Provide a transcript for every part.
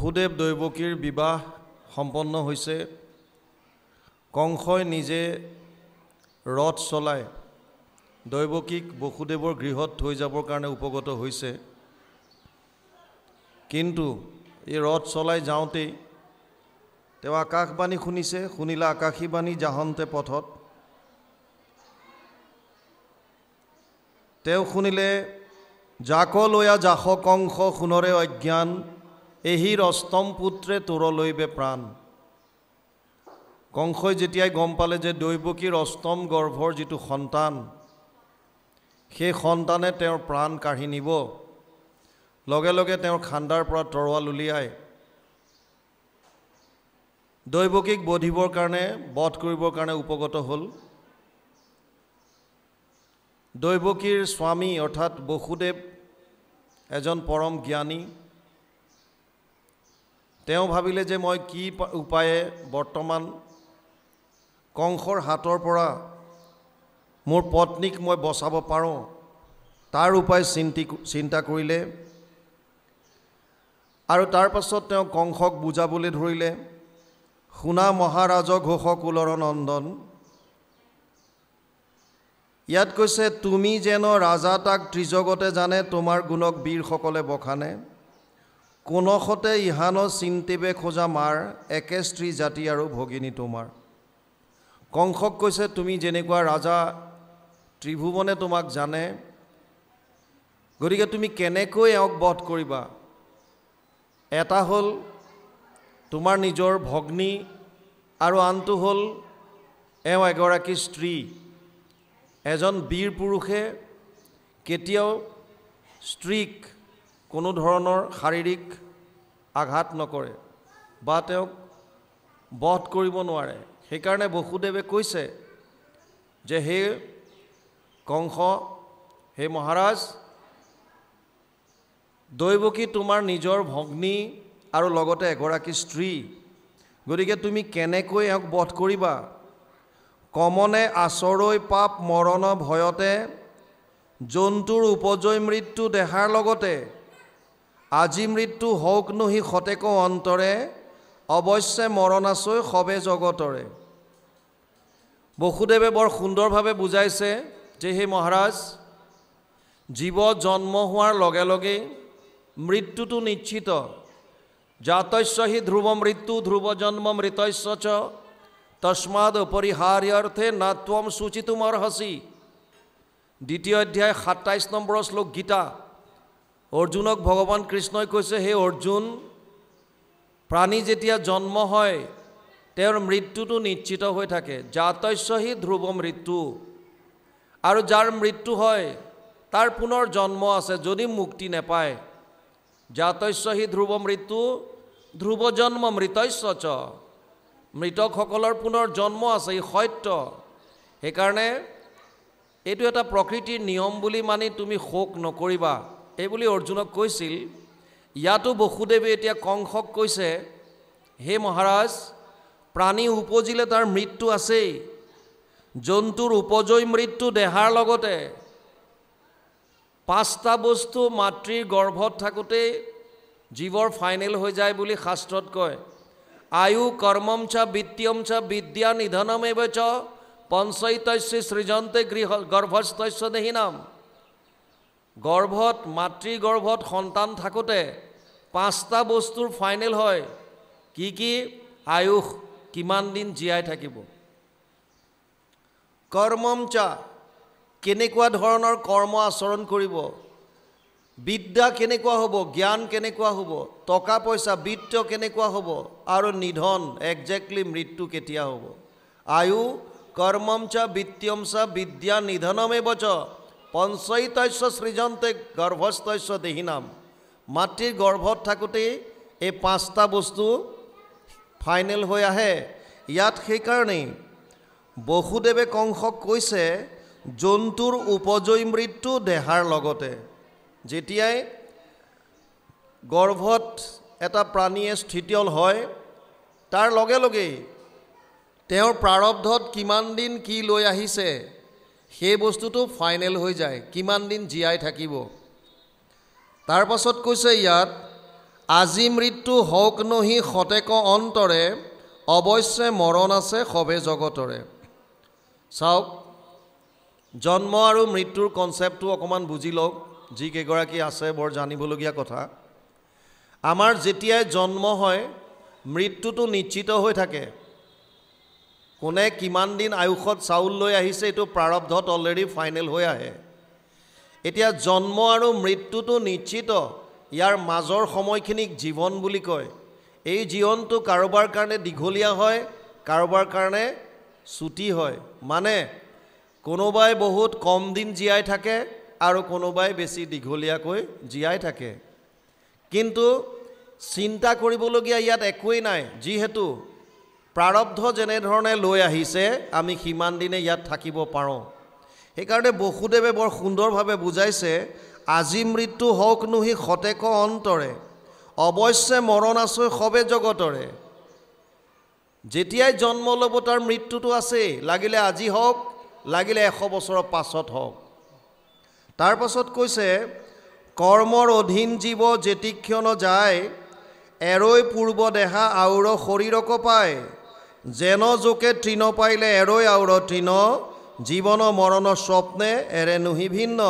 বসুদেৱ দৈৱকীৰ বিবাহ সম্পন্ন হৈছে। কংসই নিজে ৰথ চলাই দৈৱকীক বসুদেৱৰ গৃহত থৈ যাবৰ কাৰণে উপগত হৈছে। কিন্তু এই ৰথ চলাই যাওঁতেই তেওঁ আকাশবাণী শুনিছে। শুনিলা আকাশী বাণী যাহন্তে পথত। তেওঁ শুনিলে যাক লয়া যাস কংস সোণৰে অজ্ঞান, এহিৰ অষ্টম পুত্ৰে তোৰ লৈবে প্ৰাণ। কংসই যেতিয়াই গম পালে যে দৈৱকীৰ অষ্টম গৰ্ভৰ যিটো সন্তান, সেই সন্তানে তেওঁৰ প্ৰাণ কাঢ়ি নিব, লগে লগে তেওঁৰ খাণ্ডাৰ পৰা তৰোৱাল উলিয়াই দৈৱকীক বধিবৰ কাৰণে বধ কৰিবৰ কাৰণে উপগত হ'ল। দৈৱকীৰ স্বামী অৰ্থাৎ বসুদেৱ এজন পৰম জ্ঞানী। তেওঁ ভাবিলে যে মই কি উপায়ে বৰ্তমান কংসৰ হাতৰ পৰা মোৰ পত্নীক মই বচাব পাৰোঁ, তাৰ উপায় চিন্তা কৰিলে। আৰু তাৰ পাছত তেওঁ কংসক বুজাবলৈ ধৰিলে, শুনা মহাৰাজ ঘোষ কুলৰ নন্দন। ইয়াত কৈছে তুমি যেন ৰাজা তাক ত্ৰিজগতে জানে, তোমাৰ গুণক বীৰসকলে বখানে। কোনসতে ইহান চিন্তিবে খোজা মাৰ, একে স্ত্ৰী জাতি আৰু ভগিনী তোমাৰ। কংসক কৈছে তুমি যেনেকুৱা ৰাজা, ত্ৰিভুৱনে তোমাক জানে, গতিকে তুমি কেনেকৈ এওঁক বধ কৰিবা। এটা হ'ল তোমাৰ নিজৰ ভগ্নী আৰু আনটো হ'ল এওঁ এগৰাকী স্ত্ৰী। এজন বীৰ পুৰুষে কেতিয়াও স্ত্ৰীক কোনো ধৰণৰ শাৰীৰিক আঘাত নকৰে বা তেওঁক বধ কৰিব নোৱাৰে। সেইকাৰণে বসুদেৱে কৈছে যে হে কংস, হে মহাৰাজ, দৈৱকী তোমাৰ নিজৰ ভগ্নী আৰু লগতে এগৰাকী স্ত্ৰী, গতিকে তুমি কেনেকৈ এওঁক বধ কৰিবা। কমনে আচৰৈ পাপ মৰণ ভয়তে, জন্তুৰ উপজয় মৃত্যু দেহাৰ লগতে। আজি মৃত্যু হওক নহি সতেক অন্তৰে, অৱশ্যে মৰণ আছৈ সবে জগতৰে। বসুদেৱে বৰ সুন্দৰভাৱে বুজাইছে যে হে মহাৰাজ, জীৱ জন্ম হোৱাৰ লগে লগেই মৃত্যুটো নিশ্চিত। জাতস্য হি ধ্ৰুৱ মৃত্যু ধ্ৰুৱ জন্ম মৃতস্য চ, তস্মাদ অপৰিহাৰ্যৰ্থে নাত্বম সূচিতুমৰ্হসি। দ্বিতীয় অধ্যায় 27 নম্বৰ শ্লোক গীতা। অৰ্জুনক ভগৱান কৃষ্ণই কৈছে, হে অৰ্জুন, প্ৰাণী যেতিয়া জন্ম হয় তেওঁৰ মৃত্যুটো নিশ্চিত হৈ থাকে। জাতস্য হি ধ্ৰুৱ মৃত্যু, আৰু যাৰ মৃত্যু হয় তাৰ পুনৰ জন্ম আছে যদি মুক্তি নেপায়। জাতস্য হি ধ্ৰুৱ মৃত্যু ধ্ৰুৱ জন্ম মৃতস্য চ, মৃতকসকলৰ পুনৰ জন্ম আছে, ই সত্য। সেইকাৰণে এইটো এটা প্ৰকৃতিৰ নিয়ম বুলি মানি তুমি শোক নকৰিবা, এইবুলি অৰ্জুনক কৈছিল। ইয়াতো বসুদেৱে এতিয়া কংসক কৈছে, হে মহাৰাজ, প্ৰাণী উপজিলে তাৰ মৃত্যু আছেই, জন্তুৰ উপজয় মৃত্যু দেহাৰ লগতে। 5টা বস্তু মাতৃৰ গৰ্ভত থাকোঁতেই জীৱৰ ফাইনেল হৈ যায় বুলি শাস্ত্ৰত কয়। আয়ু কৰ্মম চ বিত্তম চ বিদ্যা নিধনমেব চ, পঞ্চৈতস্য সৃজন্তে গৰ্ভস্থস্য দেহিনাম। গৰ্ভত, মাতৃ গৰ্ভত সন্তান থাকোঁতে 5টা বস্তুৰ ফাইনেল হয়। কি কি? আয়ুস, কিমান দিন জীয়াই থাকিব। কৰ্মম চা, কেনেকুৱা ধৰণৰ কৰ্ম আচৰণ কৰিব। বিদ্যা কেনেকুৱা হ'ব, জ্ঞান কেনেকুৱা হ'ব, টকা পইচা বিত্ত কেনেকুৱা হ'ব, আৰু নিধন, একজেক্টলি মৃত্যু কেতিয়া হ'ব। আয়ু কৰ্মম চা বিত্তম চা বিদ্যা নিধনমেব চ, পঞ্চৈতস্য সৃজন্তে গৰ্ভস্থস্য দেহিনাম। মাতৃৰ গৰ্ভত থাকোঁতেই এই 5টা বস্তু ফাইনেল হৈ আহে। ইয়াত সেইকাৰণেই বসুদেৱে কংসক কৈছে, জন্তুৰ উপজয় মৃত্যু দেহাৰ লগতে। যেতিয়াই গৰ্ভত এটা প্ৰাণীয়ে স্থিতিয়ল হয়, তাৰ লগে লগেই তেওঁৰ প্ৰাৰব্ধত কিমান দিন কি লৈ আহিছে সেই বস্তুটো ফাইনেল হৈ যায়, কিমান দিন জীয়াই থাকিব। তাৰ পাছত কৈছে ইয়াত, আজি মৃত্যু হওক নহি খতেক অন্তৰে অৱশ্যে মৰণ আছে সবে জগতৰে। চাওক, জন্ম আৰু মৃত্যুৰ কনচেপ্টটো অকণমান বুজি লওক, যিকেইগৰাকী আছে বৰ জানিবলগীয়া কথা। আমাৰ যেতিয়াই জন্ম হয় মৃত্যুটো নিশ্চিত হৈ থাকে। কোনে কিমান দিন আয়ুষত চাউল লৈ আহিছে এইটো প্ৰাৰব্ধত অলৰেডি ফাইনেল হৈ আহে। এতিয়া জন্ম আৰু মৃত্যুটো নিশ্চিত, ইয়াৰ মাজৰ সময়খিনিক জীৱন বুলি কয়। এই জীৱনটো কাৰোবাৰ কাৰণে দীঘলীয়া হয়, কাৰোবাৰ কাৰণে চুটি হয়। মানে কোনোবাই বহুত কম দিন জীয়াই থাকে আৰু কোনোবাই বেছি দীঘলীয়াকৈ জীয়াই থাকে। কিন্তু চিন্তা কৰিবলগীয়া ইয়াত একোৱেই নাই, যিহেতু প্ৰাৰব্ধ যেনেধৰণে লৈ আহিছে আমি সিমান দিনে ইয়াত থাকিব পাৰোঁ। সেইকাৰণে বসুদেৱে বৰ সুন্দৰভাৱে বুজাইছে, আজি মৃত্যু হওক নহি খতেক অন্তৰে অৱশ্যে মৰণ আছে সবে জগতৰে। যেতিয়াই জন্ম ল'ব তাৰ মৃত্যুটো আছেই, লাগিলে আজি হওক, লাগিলে 100 বছৰৰ পাছত হওক। তাৰ পাছত কৈছে, কৰ্মৰ অধীন জীৱ যেতিক্ষণ যায় এৰৈ পূৰ্ব দেহা আউৰ শৰীৰক পায়। যেন জোকে তৃণ পাইলে এৰৈ আউৰ তৃণ জীৱন মৰণ স্বপ্নে এৰে নুহি ভিন্ন।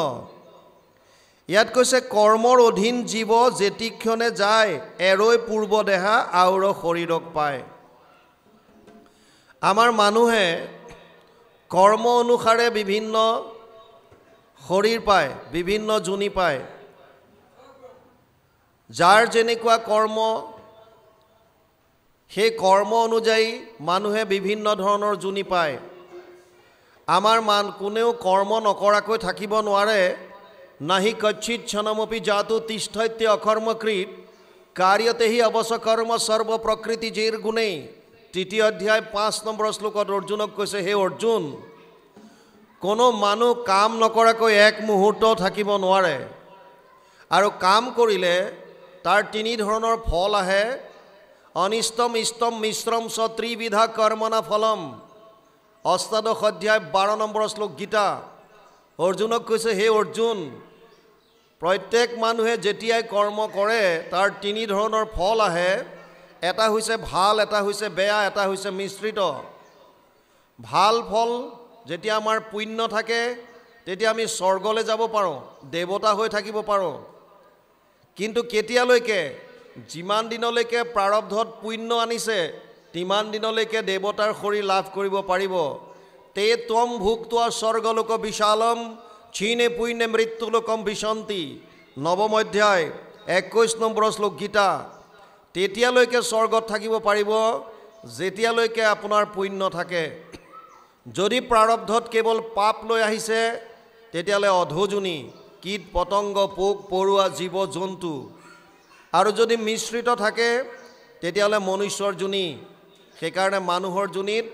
ইয়াত কৈছে কৰ্মৰ অধীন জীৱ যেতিক্ষণে যায় এৰৈ পূৰ্ব দেহা আউৰ শৰীৰক পায়। আমাৰ মানুহে কৰ্ম অনুসাৰে বিভিন্ন শৰীৰ পায়, বিভিন্ন যোনি পায়। যাৰ যেনেকুৱা কৰ্ম সেই কৰ্ম অনুযায়ী মানুহে বিভিন্ন ধৰণৰ যোনি পায়। আমাৰ কোনেও কৰ্ম নকৰাকৈ থাকিব নোৱাৰে। নাহি কচ্ছিত ক্ষণমপি জাতু তিষ্ঠত্য অকৰ্মকৃত কাৰ্যতেহি অৱসকৰ্ম সৰ্ব প্ৰকৃতি জেৰ গুণেই। 3 অধ্যায় 5 নম্বৰ শ্লোকত অৰ্জুনক কৈছে, হে অৰ্জুন, কোনো মানুহ কাম নকৰাকৈ এক মুহূৰ্ত থাকিব নোৱাৰে। আৰু কাম কৰিলে তাৰ 3 ধৰণৰ ফল আহে। অনিষ্টম ইষ্টম মিশ্ৰম চ ত্ৰিবিধা কৰ্মনা ফলম। 8 অধ্যায় 12 নম্বৰ শ্লোক গীতা। অৰ্জুনক কৈছে, হে অৰ্জুন, প্ৰত্যেক মানুহে যেতিয়াই কৰ্ম কৰে তাৰ 3 ধৰণৰ ফল আহে। এটা হৈছে ভাল, এটা হৈছে বেয়া, এটা হৈছে মিশ্ৰিত। ভাল ফল যেতিয়া আমাৰ পুণ্য থাকে তেতিয়া আমি স্বৰ্গলৈ যাব পাৰোঁ, দেৱতা হৈ থাকিব পাৰোঁ। কিন্তু কেতিয়ালৈকে? যিমান দিনলৈকে প্ৰাৰব্ধত পুণ্য আনিছে তিমান দিনলৈকে দেৱতাৰ শৰীৰ লাভ কৰিব পাৰিব। তে ত্বম ভুক্ত্বা স্বৰ্গলোক বিশালম ক্ষীণে পুণ্যে মৃত্যুলোকম বিশন্তি। 9 অধ্যায় 21 নম্বৰ শ্লোক গীতা। তেতিয়ালৈকে স্বৰ্গত থাকিব পাৰিব যেতিয়ালৈকে আপোনাৰ পুণ্য থাকে। যদি প্ৰাৰব্ধত কেৱল পাপ লৈ আহিছে তেতিয়াহ'লে অধোজনী, কীট পতংগ, পোক পৰুৱা, জীৱ জন্তু। আৰু যদি মিশ্ৰিত থাকে তেতিয়াহ'লে মনুষ্যৰ যোনি। সেইকাৰণে মানুহৰ যোনিত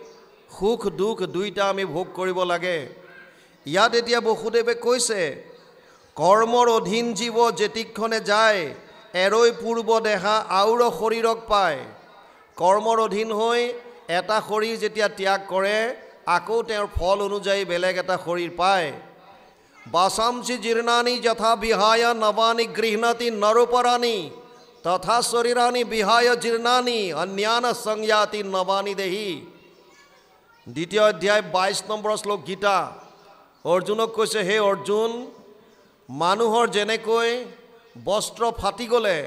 সুখ দুখ দুইটা আমি ভোগ কৰিব লাগে। ইয়াত এতিয়া বসুদেৱে কৈছে, কৰ্মৰ অধীন জীৱ যেতিক্ষণে যায় এৰৈ পূৰ্ব দেহা আউৰ শৰীৰক পায়। কৰ্মৰ অধীন হৈ এটা শৰীৰ যেতিয়া ত্যাগ কৰে আকৌ তেওঁৰ ফল অনুযায়ী বেলেগ এটা শৰীৰ পায়। বাসাংসি জীৰ্ণানি যথা বিহায় নৱানি গৃহণতি নৰোপৰাণি তথা শৰীৰানি বিহায় জীৰ্ণানি অন্যান সংয়াতি নৱানি দেহি। 2 অধ্যায় 22 নম্বৰ শ্লোক গীতা। অৰ্জুনক কৈছে, হে অৰ্জুন, মানুহৰ যেনেকৈ বস্ত্ৰ ফাটি গ'লে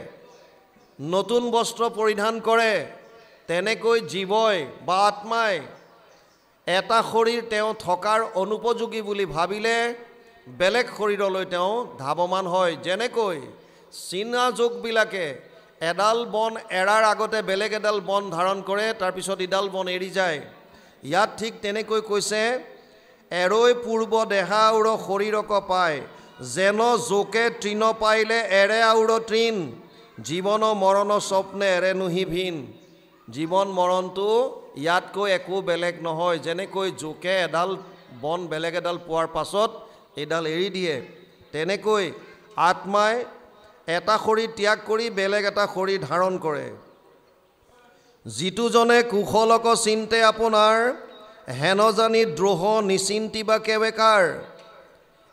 নতুন বস্ত্ৰ পৰিধান কৰে তেনেকৈ জীৱই বা আত্মাই এটা শৰীৰ তেওঁ থকাৰ অনুপযোগী বুলি ভাবিলে বেলেগ শৰীৰলৈ তেওঁ ধাৱমান হয়। যেনেকৈ চীনা যোগবিলাকে এডাল বন এৰাৰ আগতে বেলেগ এডাল বন ধাৰণ কৰে, তাৰপিছত ইডাল বন এৰি যায়। ইয়াত ঠিক তেনেকৈ কৈছে, এৰৈ পূৰ্ব দেহা আউৰ শৰীৰক পায়। যেন জোকে তৃণ পাইলে এৰে আউৰ তৃণ জীৱন মৰণ স্বপ্নে এৰে নুহি ভিন। জীৱন মৰণটো ইয়াতকৈ একো বেলেগ নহয়। যেনেকৈ জোকে এডাল বন বেলেগ এডাল পোৱাৰ পাছত এডাল এৰি দিয়ে, তেনেকৈ আত্মাই এটা শৰীৰ ত্যাগ কৰি বেলেগ এটা শৰীৰ ধাৰণ কৰে। যিটোজনে কুশলক চিন্তে আপোনাৰ হেন জানি দ্ৰোহ নিচিন্তিবা কেবেকাৰ।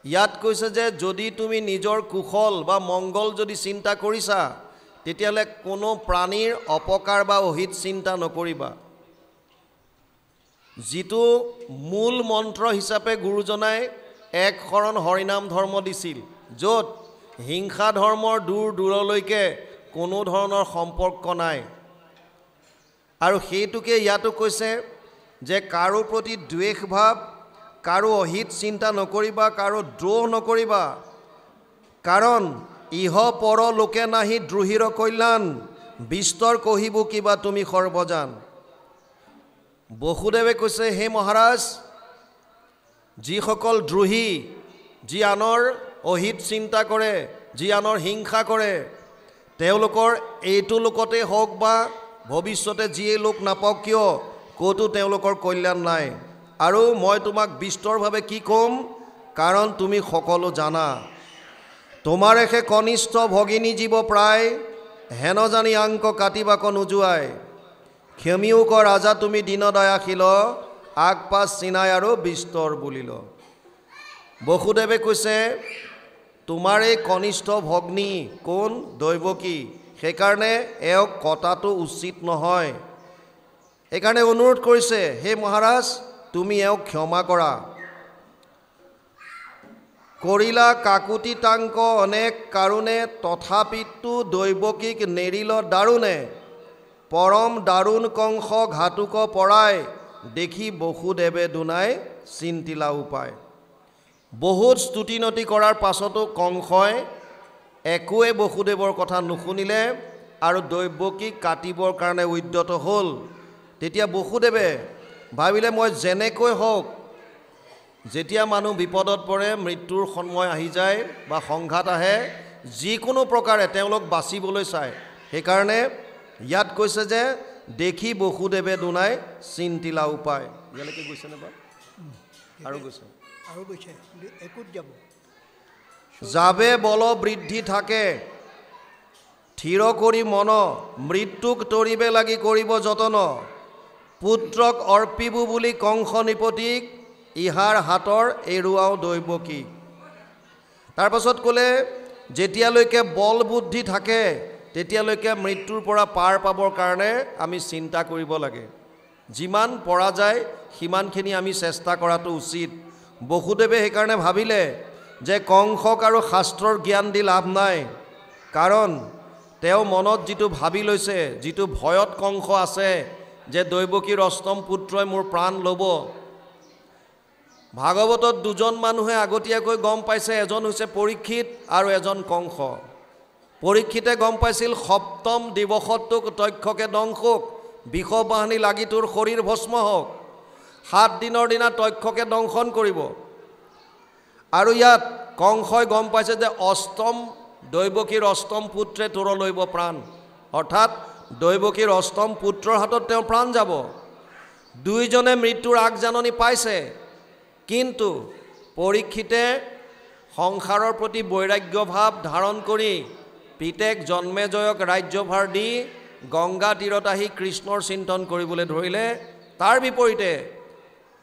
ইয়াত কৈছে যে যদি তুমি নিজৰ কুশল বা মংগল যদি চিন্তা কৰিছা তেতিয়াহ'লে কোনো প্ৰাণীৰ অপকাৰ বা অহিত চিন্তা নকৰিবা। যিটো মূল মন্ত্ৰ হিচাপে গুৰুজনাই এক শৰণ হৰিনাম ধৰ্ম দিছিল, য'ত হিংসা ধৰ্মৰ দূৰ দূৰলৈকে কোনো ধৰণৰ সম্পৰ্ক নাই। আৰু সেইটোকে ইয়াতো কৈছে যে কাৰো প্ৰতি দ্বেষ ভাৱ, কাৰো অহিত চিন্তা নকৰিবা, কাৰো দ্ৰোহ নকৰিবা, কাৰণ ইহ পৰ লোকে নাহি দ্ৰোহীৰ কল্যাণ, বিস্তৰ কহিব কিবা তুমি সৰ্বজান। বসুদেৱে কৈছে, হে মহাৰাজ, যিসকল দ্ৰোহী, যি আনৰ অহিত চিন্তা কৰে, যি আনৰ হিংসা কৰে, তেওঁলোকৰ এইটো লোকতে হওক বা ভৱিষ্যতে যিয়ে লোক নাপাওক কিয়, ক'তো তেওঁলোকৰ কল্যাণ নাই। আৰু মই তোমাক বিস্তৰভাৱে কি ক'ম, কাৰণ তুমি সকলো জানা। তোমাৰেহে কনিষ্ঠ ভগিনী জীৱ প্ৰায়, হেন জানি আংক কাটিবাক নোযোৱাই। ক্ষমিও ক ৰাজা তুমি দীন দয়াশীল, আগ পাছ চিনাই আৰু বিস্তৰ বুলিল। বসুদেৱে কৈছে, তোমাৰ এই কনিষ্ঠ ভগ্নী কোন? দৈৱকী। সেইকাৰণে এওঁক কটাটো উচিত নহয়। সেইকাৰণে অনুৰোধ কৰিছে, হে মহাৰাজ, তুমি এওঁক ক্ষমা কৰা। কৰিলা কাকুতি টাংক অনেক কাৰুণে, তথাপিতো দৈৱকীক নেৰিল দাৰুণে। পৰম দাৰুণ কংস ঘাতুক পৰাই, দেখি বসুদেৱে দুনাই চিন্তিলা উপায়। বহুত স্তুতিনতি কৰাৰ পাছতো কংসই একোৱে বসুদেৱৰ কথা নুশুনিলে আৰু দৈৱকীক কাটিবৰ কাৰণে উদ্যত হ'ল। তেতিয়া বসুদেৱে ভাবিলে, মই যেনেকৈ হওক, যেতিয়া মানুহ বিপদত পৰে, মৃত্যুৰ সময় আহি যায় বা সংঘাত আহে, যিকোনো প্ৰকাৰে তেওঁলোক বাচিবলৈ চায়। সেইকাৰণে ইয়াত কৈছে যে দেখি বসুদেৱে দুনাই চিন্তিলা উপায়। ইয়ালৈকে গৈছেনে বা আৰু গৈছে? আৰু গৈছে, একোত যাব। যাবে বল বৃদ্ধি থাকে, থিৰ কৰি মন, মৃত্যুক তৰিবে লাগি কৰিব যতন। পুত্ৰক অৰ্পিবো বুলি কংস নিপতিক, ইহাৰ হাতৰ এৰুৱাও দৈৱকী। তাৰপাছত ক'লে, যেতিয়ালৈকে বল বুদ্ধি থাকে, তেতিয়ালৈকে মৃত্যুৰ পৰা পাৰ পাবৰ কাৰণে আমি চিন্তা কৰিব লাগে। যিমান পৰা যায় সিমানখিনি আমি চেষ্টা কৰাটো উচিত। বসুদেৱে সেইকাৰণে ভাবিলে যে কংসক আৰু শাস্ত্ৰৰ জ্ঞান দি লাভ নাই, কাৰণ তেওঁ মনত যিটো ভাবি লৈছে, যিটো ভয়ত কংস আছে যে দৈৱকীৰ অষ্টম পুত্ৰই মোৰ প্ৰাণ ল'ব। ভাগৱতত দুজন মানুহে আগতীয়াকৈ গম পাইছে, এজন হৈছে পৰীক্ষিত আৰু এজন কংস। পৰীক্ষিতে গম পাইছিল সপ্তম দিৱসতোক তক্ষকে দংশক, বিষ বাহিনী লাগি তোৰ শৰীৰ ভস্ম হওক। 7 দিনৰ দিনা তক্ষকে দংশন কৰিব। আৰু ইয়াত কংসই গম পাইছে যে দৈৱকীৰ অষ্টম পুত্ৰে তোৰ লৈব প্ৰাণ, অৰ্থাৎ দৈৱকীৰ অষ্টম পুত্ৰৰ হাতত তেওঁ প্ৰাণ যাব। দুইজনে মৃত্যুৰ আগজাননী পাইছে, কিন্তু পৰীক্ষিতে সংসাৰৰ প্ৰতি বৈৰাগ্য ভাৱ ধাৰণ কৰি পিতেক জন্মেজয়ক ৰাজ্যভাৰ দি গংগা তীৰত আহি কৃষ্ণৰ চিন্তন কৰিবলৈ ধৰিলে। তাৰ বিপৰীতে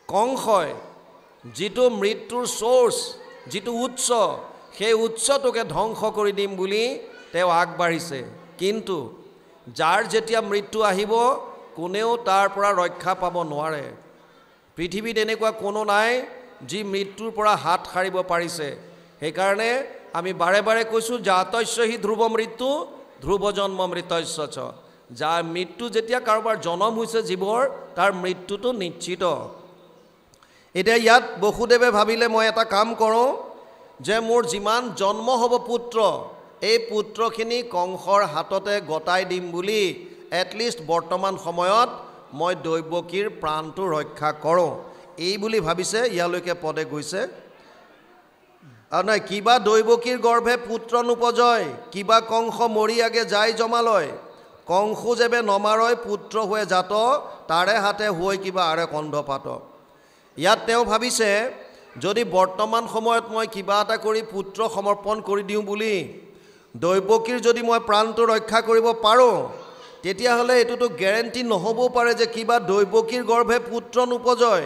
কংসই যিটো মৃত্যুৰ চ'ৰ্চ, যিটো উৎস, সেই উৎসটোকে ধ্বংস কৰি দিম বুলি তেওঁ আগবাঢ়িছে। কিন্তু যাৰ যেতিয়া মৃত্যু আহিব, কোনেও তাৰ পৰা ৰক্ষা পাব নোৱাৰে। পৃথিৱীত এনেকুৱা কোনো নাই যি মৃত্যুৰ পৰা হাত সাৰিব পাৰিছে। সেইকাৰণে আমি বাৰে বাৰে কৈছোঁ, জাতস্য হি ধ্ৰুৱ মৃত্যু, ধ্ৰুৱ জন্ম মৃতস্য চ। যাৰ মৃত্যু যেতিয়া কাৰোবাৰ জন্ম হৈছে জীৱৰ, তাৰ মৃত্যুটো নিশ্চিত। এতিয়া ইয়াত বসুদেৱে ভাবিলে, মই এটা কাম কৰোঁ যে মোৰ যিমান জন্ম হ'ব পুত্ৰ, এই পুত্ৰখিনি কংসৰ হাততে গতাই দিম বুলি এটলিষ্ট বৰ্তমান সময়ত মই দৈৱকীৰ প্ৰাণটো ৰক্ষা কৰোঁ, এই বুলি ভাবিছে। ইয়ালৈকে পদে গৈছে, নাই কিবা দৈৱকীৰ গৰ্ভে পুত্ৰ নোপজয়, কিবা কংস মৰি আগে যায় জমালয়। কংসু যেবে নমাৰয় পুত্ৰ হৈ জাত, তাৰে হাতে হৈ কিবা আৰে কন্ধপাত। ইয়াত তেওঁ ভাবিছে, যদি বৰ্তমান সময়ত মই কিবা এটা কৰি পুত্ৰ সমৰ্পণ কৰি দিওঁ বুলি দৈৱকীৰ যদি মই প্ৰাণটো ৰক্ষা কৰিব পাৰোঁ, তেতিয়াহ'লে এইটোতো গেৰেণ্টি নহ'বও পাৰে যে কিবা দৈৱকীৰ গৰ্ভে পুত্ৰ নোপজয়।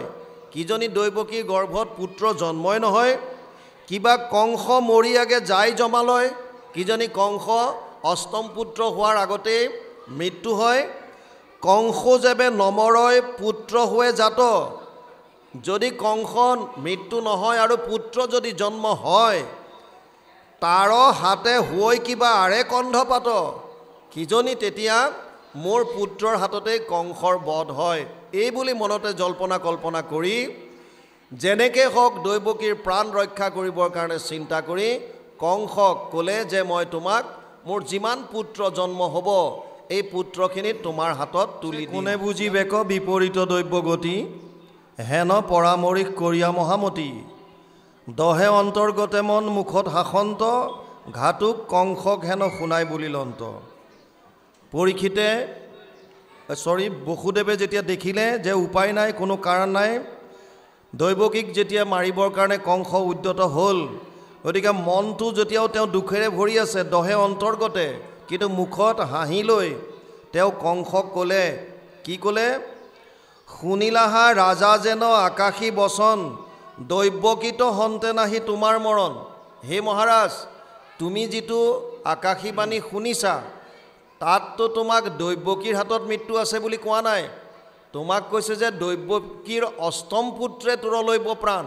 কিজনী দৈৱকীৰ গৰ্ভত পুত্ৰ জন্মই নহয়, কিবা কংস মৰি আগে যায় জমালয়, কিজনী কংস অষ্টম পুত্ৰ হোৱাৰ আগতেই মৃত্যু হয়। কংস যেবে নমৰয় পুত্ৰ হোৱে জাত। যদি কংস মৃত্যু নহয় আৰু পুত্ৰ যদি জন্ম হয়, তাৰ হাতে হৈ কিবা আৰে কন্ধপাত, কিজনী তেতিয়া মোৰ পুত্ৰৰ হাততেই কংসৰ বধ হয়। এই বুলি মনতে জল্পনা কল্পনা কৰি যেনেকৈ হওক দৈৱকীৰ প্ৰাণ ৰক্ষা কৰিবৰ কাৰণে চিন্তা কৰি কংসক ক'লে যে মই তোমাক মোৰ যিমান পুত্ৰ জন্ম হ'ব এই পুত্ৰখিনি তোমাৰ হাতত তুলি দিম। কোনে বুজি বেক বিপৰীত দৈৱ গতি, হেন পৰামৰিশ কৰিয়া মহামতী। দহে অন্তৰ্গতে মন মুখত শাসন্ত, ঘাটুক কংসক হেন শুনাই বুলিলন্ত। বসুদেৱে যেতিয়া দেখিলে যে উপায় নাই, কোনো কাৰণ নাই, দৈৱকীক যেতিয়া মাৰিবৰ কাৰণে কংস উদ্যত হ'ল, গতিকে মনটো যেতিয়াও তেওঁ দুখেৰে ভৰি আছে, দহে অন্তৰ্গতে, কিন্তু মুখত হাঁহি লৈ তেওঁ কংসক ক'লে, কি ক'লে? শুনিলাহা ৰাজা যেন আকাশী বচন, দৈৱকীত হন্তে নাহি তোমাৰ মৰণ। হে মহাৰাজ, তুমি যিটো আকাশী বাণী শুনিছা, তাততো তোমাক দৈৱকীৰ হাতত মৃত্যু আছে বুলি কোৱা নাই। তোমাক কৈছে যে দৈৱকীৰ অষ্টম পুত্ৰে তোৰ লৈব প্ৰাণ,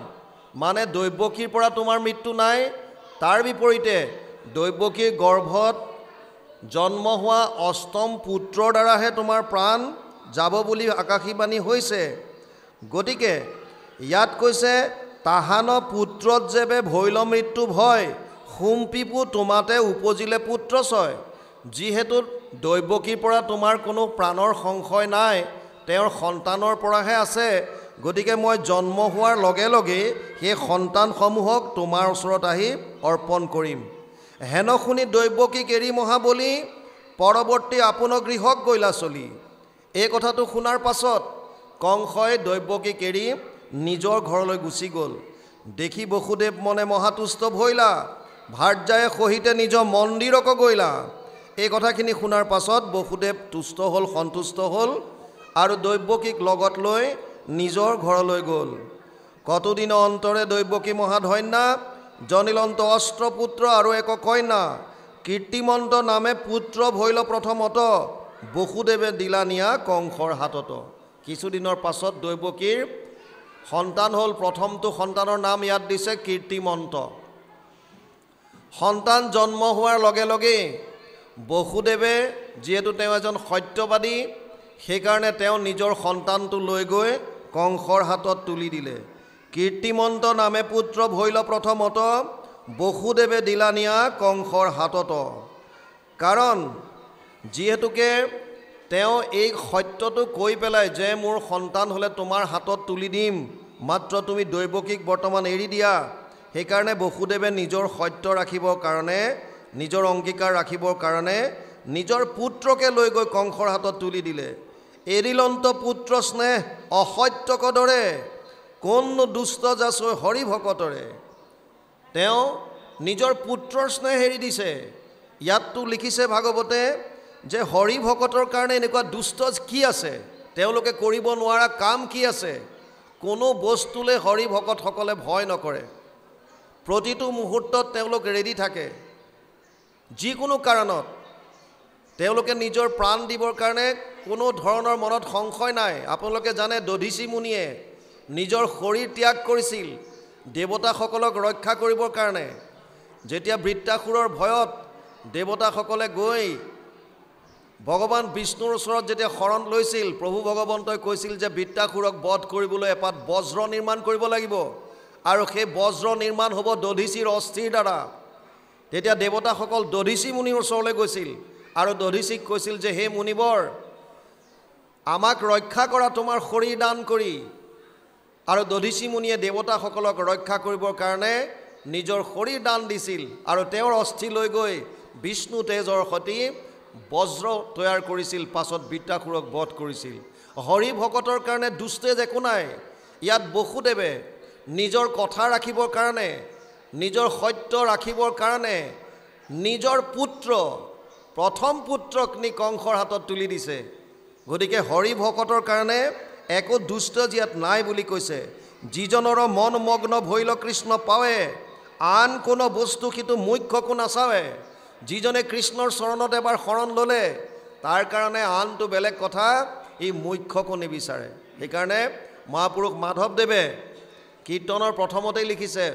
মানে দৈৱকীৰ পৰা তোমাৰ মৃত্যু নাই। তাৰ বিপৰীতে দৈৱকীৰ গৰ্ভত জন্ম হোৱা অষ্টম পুত্ৰৰ দ্বাৰাহে তোমাৰ প্ৰাণ যাব বুলি আকাশীবাণী হৈছে। গতিকে ইয়াত কৈছে তাহান পুত্ৰত যেবে ভৈল মৃত্যু ভয়, সোমপিপু তোমাতে উপজিলে পুত্ৰ ছয়। যিহেতু দৈৱকীৰ পৰা তোমাৰ কোনো প্ৰাণৰ সংশয় নাই, তেওঁৰ সন্তানৰ পৰাহে আছে, গতিকে মই জন্ম হোৱাৰ লগে লগে সেই সন্তানসমূহক তোমাৰ ওচৰত আহি অৰ্পণ কৰিম। হেন শুনি দৈৱকীক এৰি মহাবলী, পৰৱৰ্তী আপোন গৃহক গৈলা চলি। এই কথাটো শুনাৰ পাছত কংসই দৈৱকীক এৰি নিজৰ ঘৰলৈ গুচি গ'ল। দেখি বসুদেৱ মনে মহাতুষ্ট ভৈলা, ভাৰ্যায়ে সহিতে নিজৰ মন্দিৰক গৈলা। এই কথাখিনি শুনাৰ পাছত বসুদেৱ তুষ্ট হ'ল, সন্তুষ্ট হ'ল আৰু দৈৱকীক লগত লৈ নিজৰ ঘৰলৈ গ'ল। কতদিন অন্তৰে দৈৱকী মহাধন্যা, জনিলন্ত অস্ত্ৰপুত্ৰ আৰু এক কন্যা। কীৰ্তিমন্ত নামে পুত্ৰ ভৈল প্ৰথমত, বসুদেৱে দিলা নিয়া কংসৰ হাতত। কিছুদিনৰ পাছত দৈৱকীৰ সন্তান হ'ল। প্ৰথমটো সন্তানৰ নাম ইয়াত দিছে কীৰ্তিমন্ত। সন্তান জন্ম হোৱাৰ লগে লগে বসুদেৱে, যিহেতু তেওঁ এজন সত্যবাদী, সেইকাৰণে তেওঁ নিজৰ সন্তানটো লৈ গৈ কংসৰ হাতত তুলি দিলে। কীৰ্তিমন্ত নামে পুত্ৰ ভৈল প্ৰথমত, বসুদেৱে দিলা নিয়া কংসৰ হাতত। কাৰণ যিহেতুকে তেওঁ এই সত্যটো কৈ পেলাই যে মোৰ সন্তান হ'লে তোমাৰ হাতত তুলি দিম, মাত্ৰ তুমি দৈৱকীক বৰ্তমান এৰি দিয়া, সেইকাৰণে বসুদেৱে নিজৰ সত্য ৰাখিবৰ কাৰণে, নিজৰ অংগীকাৰ ৰাখিবৰ কাৰণে নিজৰ পুত্ৰকে লৈ গৈ কংসৰ হাতত তুলি দিলে। এৰিলন্ত পুত্ৰ স্নেহ অসত্যক দৰে, কোননো দুষ্ট যাচৈ হৰি ভকতৰে। তেওঁ নিজৰ পুত্ৰৰ স্নেহ এৰি দিছে। ইয়াততো লিখিছে ভাগৱতে যে হৰি ভকতৰ কাৰণে এনেকুৱা দুষ্ট কি আছে, তেওঁলোকে কৰিব নোৱাৰা কাম কি আছে। কোনো বস্তুলৈ হৰি ভকতসকলে ভয় নকৰে, প্ৰতিটো মুহূৰ্তত তেওঁলোক ৰেডি থাকে। যিকোনো কাৰণত তেওঁলোকে নিজৰ প্ৰাণ দিবৰ কাৰণে কোনো ধৰণৰ মনত সংশয় নাই। আপোনালোকে জানে দধীচি মুনিয়ে নিজৰ শৰীৰ ত্যাগ কৰিছিল দেৱতাসকলক ৰক্ষা কৰিবৰ কাৰণে। যেতিয়া বৃত্তাসুৰৰ ভয়ত দেৱতাসকলে গৈ ভগৱান বিষ্ণুৰ ওচৰত যেতিয়া শৰণ লৈছিল, প্ৰভু ভগৱন্তই কৈছিল যে বৃত্তাসুৰক বধ কৰিবলৈ এপাত বজ্ৰ নিৰ্মাণ কৰিব লাগিব, আৰু সেই বজ্ৰ নিৰ্মাণ হ'ব দধীচিৰ অস্থিৰ দ্বাৰা। তেতিয়া দেৱতাসকল দধীচি মুনিৰ ওচৰলৈ গৈছিল আৰু দধীচিক কৈছিল যে হে মুনিবৰ, আমাক ৰক্ষা কৰা তোমাৰ শৰীৰ দান কৰি। আৰু দধীচি মুনিয়ে দেৱতাসকলক ৰক্ষা কৰিবৰ কাৰণে নিজৰ শৰীৰ দান দিছিল, আৰু তেওঁৰ অস্থি লৈ গৈ বিষ্ণু তেজৰ সৈতে বজ্ৰ তৈয়াৰ কৰিছিল, পাছত বৃত্তাসুৰক বধ কৰিছিল। হৰি ভকতৰ কাৰণে দুষ্টেজ একো নাই। ইয়াত বসুদেৱে নিজৰ কথা ৰাখিবৰ কাৰণে, নিজৰ সত্য ৰাখিবৰ কাৰণে নিজৰ পুত্ৰ, প্ৰথম পুত্ৰক নি কংসৰ হাতত তুলি দিছে। গতিকে হৰি ভকতৰ কাৰণে একো দুষ্ট ইয়াত নাই বুলি কৈছে। যিজনৰ মন মগ্ন ভৈল কৃষ্ণ পাৱে, আন কোনো বস্তু সিটো মুখ্যকো নাচাৱে। যিজনে কৃষ্ণৰ চৰণত এবাৰ শৰণ ল'লে তাৰ কাৰণে আনটো বেলেগ কথা ই মুখ্যকো নিবিচাৰে। সেইকাৰণে মহাপুৰুষ মাধৱদেৱে কীৰ্তনৰ প্ৰথমতেই লিখিছে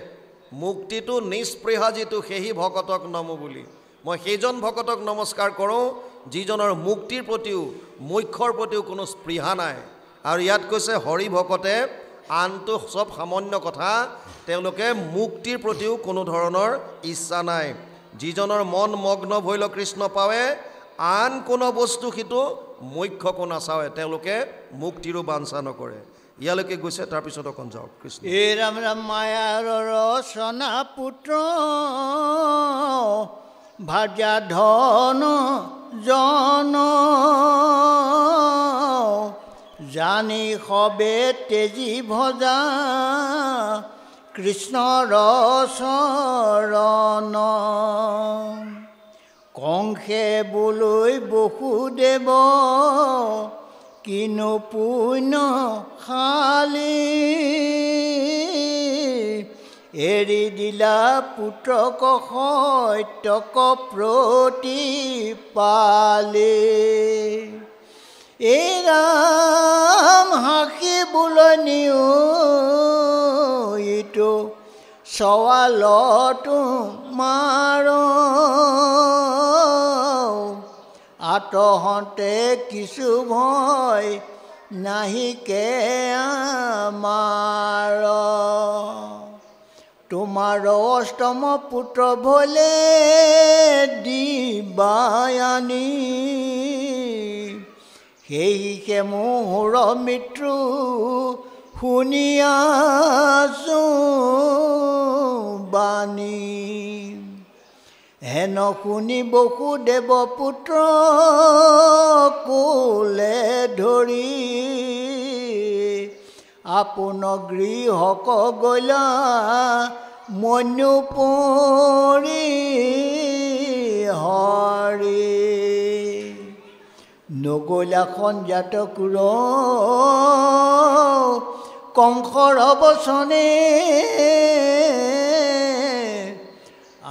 মুক্তিটো নিস্পৃহা যিটো সেহি ভকতক নমো বুলি। মই সেইজন ভকতক নমস্কাৰ কৰোঁ যিজনৰ মুক্তিৰ প্ৰতিও মুখ্যৰ প্ৰতিও কোনো স্পৃহা নাই। আৰু ইয়াত কৈছে হৰি ভকতে আনটো চব সামান্য কথা, তেওঁলোকে মুক্তিৰ প্ৰতিও কোনো ধৰণৰ ইচ্ছা নাই। যিজনৰ মন মগ্ন ভৈল কৃষ্ণ পাৱে আন কোনো বস্তু সিটো মুখ্যকো নাচাৱে, তেওঁলোকে মুক্তিৰো বাঞ্ছা নকৰে। ইয়ালৈকে গৈছে, তাৰপিছত অকণ যাওক কৃষ্ণ। এ ৰাম ৰাম মায়াৰ ৰচনা পুত্ৰ ভাৰ্যা ধন জন জানি সবে তেজি ভজা কৃষ্ণৰ চৰণ কংসে বোলৈ বসুদেৱ কিনো পুণ্য খালি এৰি দিলা পুত্ৰক সত্যক প্ৰতিপালি। এই ৰাম হাঁহিবলৈ নিও ইটো সৱালতো মাৰ আতহতে কিছু ভয় নাহিকে আমাৰ তোমাৰ অষ্টম পুত্ৰ ভলে দিবায়ানী সেইহে মোহৰ মৃত্যু শুনি আছো বাণী হেন শুনি বসুদেৱ পুত্ৰ কোলে ধৰি আপোন গৃহক গলা মনু পৰি হৰি নগলা সঞ্জাত কুৰ কংসৰ বচনে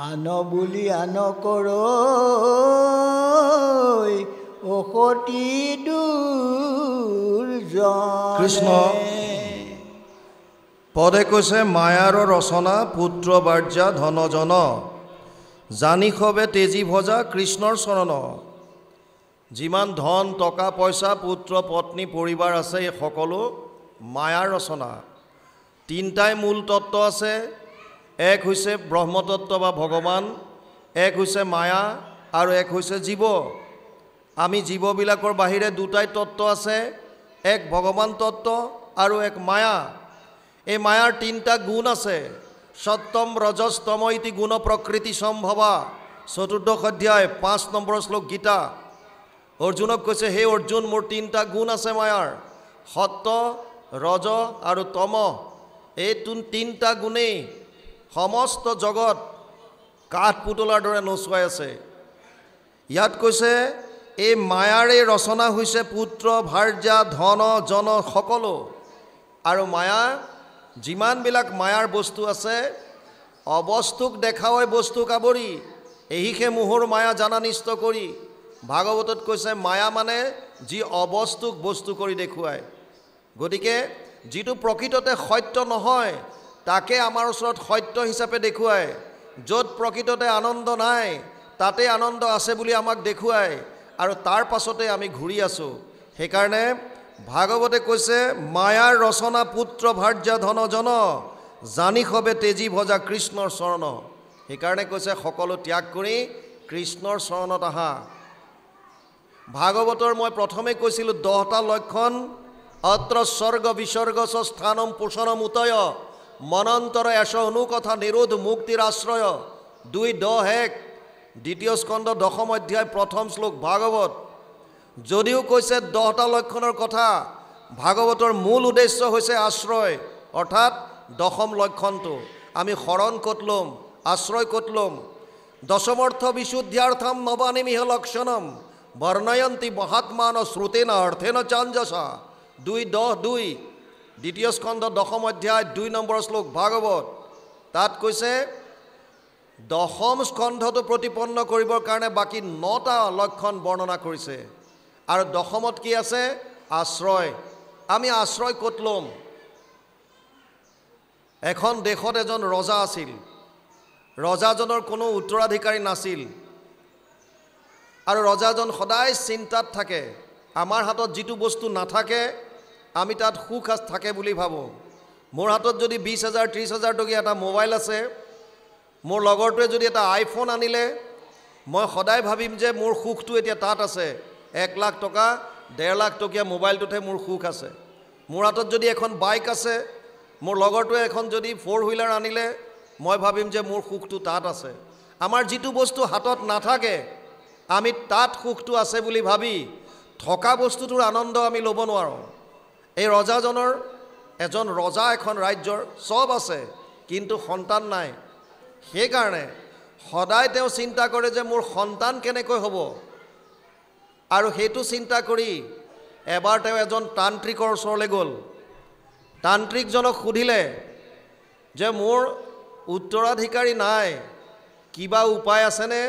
আন বুলি আন কৰ অসতি দুৰ্জন। কৃষ্ণ পদে কৈছে মায়াৰ ৰচনা পুত্ৰ বাৰ্যা ধনজন জানি সবে তেজি ভজা কৃষ্ণৰ চৰণ। যিমান ধন টকা পইচা পুত্ৰ পত্নী পৰিবাৰ আছে এই সকলো মায়াৰ ৰচনা। তিনিটাই মূল তত্ত্ব আছে, এক হৈছে ব্ৰহ্মতত্ত্ব বা ভগৱান, এক হৈছে মায়া আৰু এক হৈছে জীৱ। আমি জীৱবিলাকৰ বাহিৰে দুটাই তত্ত্ব আছে, এক ভগৱান তত্ত্ব আৰু এক মায়া। এই মায়াৰ তিনিটা গুণ আছে, সত্যম ৰজস তম ইতি গুণ প্ৰকৃতি সম্ভৱা, ৪ৰ্থ অধ্যায় ৫ নম্বৰ শ্লোক গীতা। অৰ্জুনক কৈছে হে অৰ্জুন মোৰ তিনিটা গুণ আছে মায়াৰ, সত্য ৰজ আৰু তম। এই তিনিটা গুণেই সমস্ত জগত কাঠ পুতলাৰ দৰে নচুৱাই আছে। ইয়াত কৈছে এই মায়াৰে ৰচনা হৈছে পুত্ৰ ভাৰ্যা ধন জন সকলো। আৰু মায়া যিমানবিলাক মায়াৰ বস্তু আছে অবস্তুক দেখাওয়াই বস্তুক আৱৰি এহিহে মোহৰ মায়া জানা নিষ্ট কৰি। ভাগৱতত কৈছে মায়া মানে যি অবস্তুক বস্তু কৰি দেখুৱায়। গতিকে যিটো প্ৰকৃততে সত্য নহয় তাকে আমাৰ ওচৰত সত্য হিচাপে দেখুৱায়, য'ত প্ৰকৃততে আনন্দ নাই তাতে আনন্দ আছে বুলি আমাক দেখুৱায়, আৰু তাৰ পাছতে আমি ঘূৰি আছোঁ। সেইকাৰণে ভাগৱতে কৈছে মায়াৰ ৰচনা পুত্ৰ ভাৰ্যা ধনজন জানি সবে তেজি ভজা কৃষ্ণৰ চৰণ। সেইকাৰণে কৈছে সকলো ত্যাগ কৰি কৃষ্ণৰ চৰণত আহা। ভাগৱতৰ মই প্ৰথমে কৈছিলোঁ 10টা লক্ষণ, অত্ৰ স্বৰ্গ বিসৰ্গ স্থানম পোষণম উতয় মনন্তৰ এশ অনুকথা নিৰোধ মুক্তিৰ আশ্ৰয় 2:10 দ্বিতীয় স্কন্ধ 10ম অধ্যায় 1ম শ্লোক ভাগৱত। যদিও কৈছে 10টা লক্ষণৰ কথা, ভাগৱতৰ মূল উদ্দেশ্য হৈছে আশ্ৰয়, অৰ্থাৎ 10ম লক্ষণটো আমি শৰণ ক'ত ল'ম, আশ্ৰয় ক'ত ল'ম। দশমৰ্থ বিশুদ্ধ্যাৰ্থম নবানিমিহ লক্ষণম বৰ্ণয়ন্তী মহাত্মান শ্ৰুতেন অৰ্থেন চাঞ্জসা 2:10 দ্বিতীয় স্কন্ধ 10ম অধ্যায় 2 নম্বৰ শ্লোক ভাগৱত। তাত কৈছে দশম স্কন্ধটো প্ৰতিপন্ন কৰিবৰ কাৰণে বাকী 9টা লক্ষণ বৰ্ণনা কৰিছে আৰু দশমত কি আছে আশ্ৰয় আমি আশ্ৰয় ক'ত ল'ম এখন দেশত এজন ৰজা আছিল ৰজাজনৰ কোনো উত্তৰাধিকাৰী নাছিল আৰু ৰজাজন সদায় চিন্তাত থাকে আমাৰ হাতত যিটো বস্তু নাথাকে আমি তাত সুখ থাকে বুলি ভাবো মোৰ হাতত যদি 20,000 30,000 টকীয়া এটা মোবাইল আছে মোৰ লগৰটোৱে যদি এটা আইফোন আনিলে মই সদায় ভাবিম যে মোৰ সুখটো এতিয়া তাত আছে 1 লাখ টকা 1.5 লাখ টকীয়া মোবাইলটোতে মোৰ সুখ আছে মোৰ হাতত যদি এখন বাইক আছে মোৰ লগৰটোৱে এখন যদি 4 হুইলাৰ আনিলে মই ভাবিম যে মোৰ সুখটো তাত আছে আমাৰ যিটো বস্তু হাতত নাথাকে আমি তাত সুখটো আছে বুলি ভাবি থকা বস্তুটোৰ আনন্দ আমি ল'ব নোৱাৰোঁ এই ৰজাজনৰ এজন ৰজা এখন ৰাজ্যৰ সব আছে কিন্তু সন্তান নাই সেইকাৰণে সদায় তেওঁ চিন্তা কৰে যে মোৰ সন্তান কেনেকৈ হ'ব আৰু সেইটো চিন্তা কৰি এবাৰ তেওঁ এজন তান্ত্ৰিকৰ ওচৰলৈ গ'ল তান্ত্ৰিকজনক সুধিলে যে মোৰ উত্তৰাধিকাৰী নাই কিবা উপায় আছেনে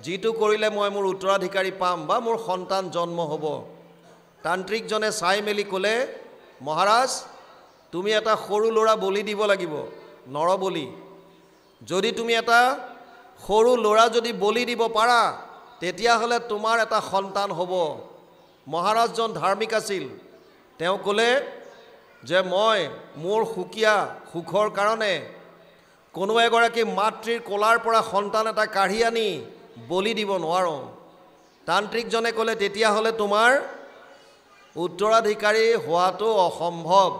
যিটো কৰিলে মই মোৰ উত্তৰাধিকাৰী পাম বা মোৰ সন্তান জন্ম হ'ব তান্ত্ৰিকজনে চাই মেলি ক'লে মহাৰাজ তুমি এটা সৰু ল'ৰা বলি দিব লাগিব নৰবলি যদি তুমি এটা সৰু ল'ৰা যদি বলি দিব পাৰা তেতিয়াহ'লে তোমাৰ এটা সন্তান হ'ব মহাৰাজজন ধাৰ্মিক আছিল তেওঁ ক'লে যে মই মোৰ সুখৰ কাৰণে কোনো এগৰাকী মাতৃৰ কোলাৰ পৰা সন্তান এটা কাঢ়ি আনি বলি দিব নোৱাৰোঁ তান্ত্ৰিকজনে ক'লে তেতিয়াহ'লে তোমাৰ উত্তৰাধিকাৰী হোৱাটো অসম্ভৱ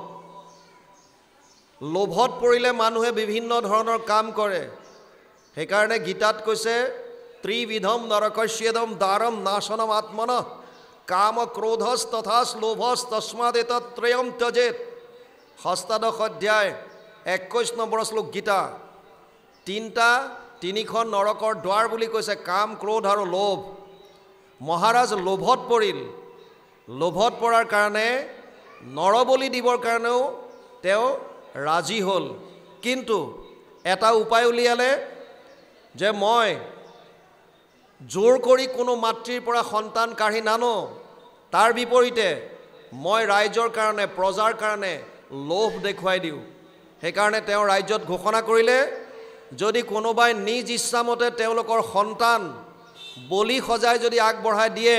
লোভত পৰিলে মানুহে বিভিন্ন ধৰণৰ কাম কৰে সেইকাৰণে গীতাত কৈছে ত্ৰিবিধম নৰকস্যেদম দাৰম নাশনম আত্মনঃ কাম ক্ৰোধস তথা লোভস তস্মাদেতৎ ত্ৰয়ম ত্যজেত ষষ্টাদশ অধ্যায় 21 নম্বৰ শ্লোক গীতা তিনিখন নৰকৰ দ্বাৰ বুলি কৈছে কাম ক্ৰোধ আৰু লোভ মহাৰাজ লোভত পৰিল লোভত পৰাৰ কাৰণে নৰবলি দিবৰ কাৰণেও তেওঁ ৰাজি হ'ল কিন্তু এটা উপায় উলিয়ালে যে মই জোৰ কৰি কোনো মাতৃৰ পৰা সন্তান কাঢ়ি নানো তাৰ বিপৰীতে মই ৰাইজৰ কাৰণে প্ৰজাৰ কাৰণে লোভ দেখুৱাই দিওঁ সেইকাৰণে তেওঁ ৰাজ্যত ঘোষণা কৰিলে যদি কোনোবাই নিজ ইচ্ছামতে তেওঁলোকৰ সন্তান বলি সজাই যদি আগবঢ়াই দিয়ে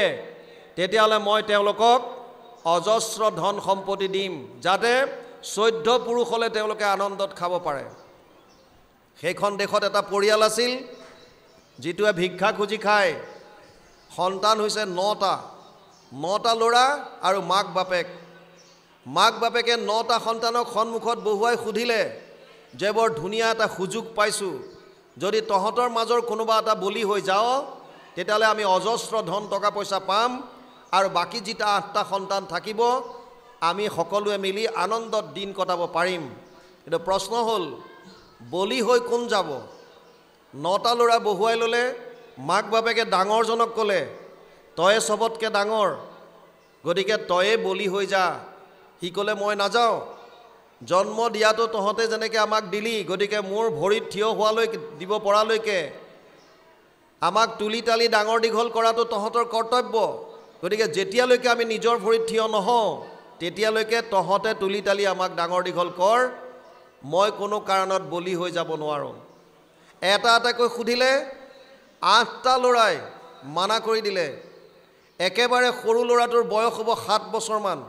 তেতিয়াহ'লে মই তেওঁলোকক অজস্ৰ ধন সম্পত্তি দিম যাতে 14 পুৰুষলৈ তেওঁলোকে আনন্দত খাব পাৰে সেইখন দেশত এটা পৰিয়াল আছিল যিটোৱে ভিক্ষা খুজি খায় সন্তান হৈছে 9টা ল'ৰা আৰু মাক বাপেকে 9টা সন্তানক সন্মুখত বহুৱাই সুধিলে যে বৰ ধুনীয়া এটা সুযোগ পাইছোঁ যদি তহঁতৰ মাজৰ কোনোবা এটা বলি হৈ যাওঁ তেতিয়াহ'লে আমি অজস্ৰ ধন টকা পইচা পাম আৰু বাকী যেটা 8টা সন্তান থাকিব আমি সকলোৱে মিলি আনন্দত দিন কটাব পাৰিম কিন্তু প্ৰশ্ন হ'ল বলি হৈ কোন যাব 9টা ল'ৰা বহুৱাই ল'লে মাক বাপেকে ডাঙৰজনক ক'লে তয়ে সবতকৈ ডাঙৰ গতিকে তয়ে বলি হৈ যা সি ক'লে মই নাযাওঁ জন্ম দিয়াটো তহঁতে যেনেকৈ আমাক দিলি গতিকে মোৰ ভৰিত থিয় হোৱালৈকে দিব পৰালৈকে আমাক তুলি তালি ডাঙৰ দীঘল কৰাটো তহঁতৰ কৰ্তব্য গতিকে যেতিয়ালৈকে আমি নিজৰ ভৰিত থিয় নহওঁ তেতিয়ালৈকে তহঁতে তুলি তালি আমাক ডাঙৰ দীঘল কৰ মই কোনো কাৰণত বলি হৈ যাব নোৱাৰোঁ এটাকৈ সুধিলে 8টা ল'ৰাই মানা কৰি দিলে একেবাৰে সৰু ল'ৰাটোৰ বয়স হ'ব 7 বছৰমান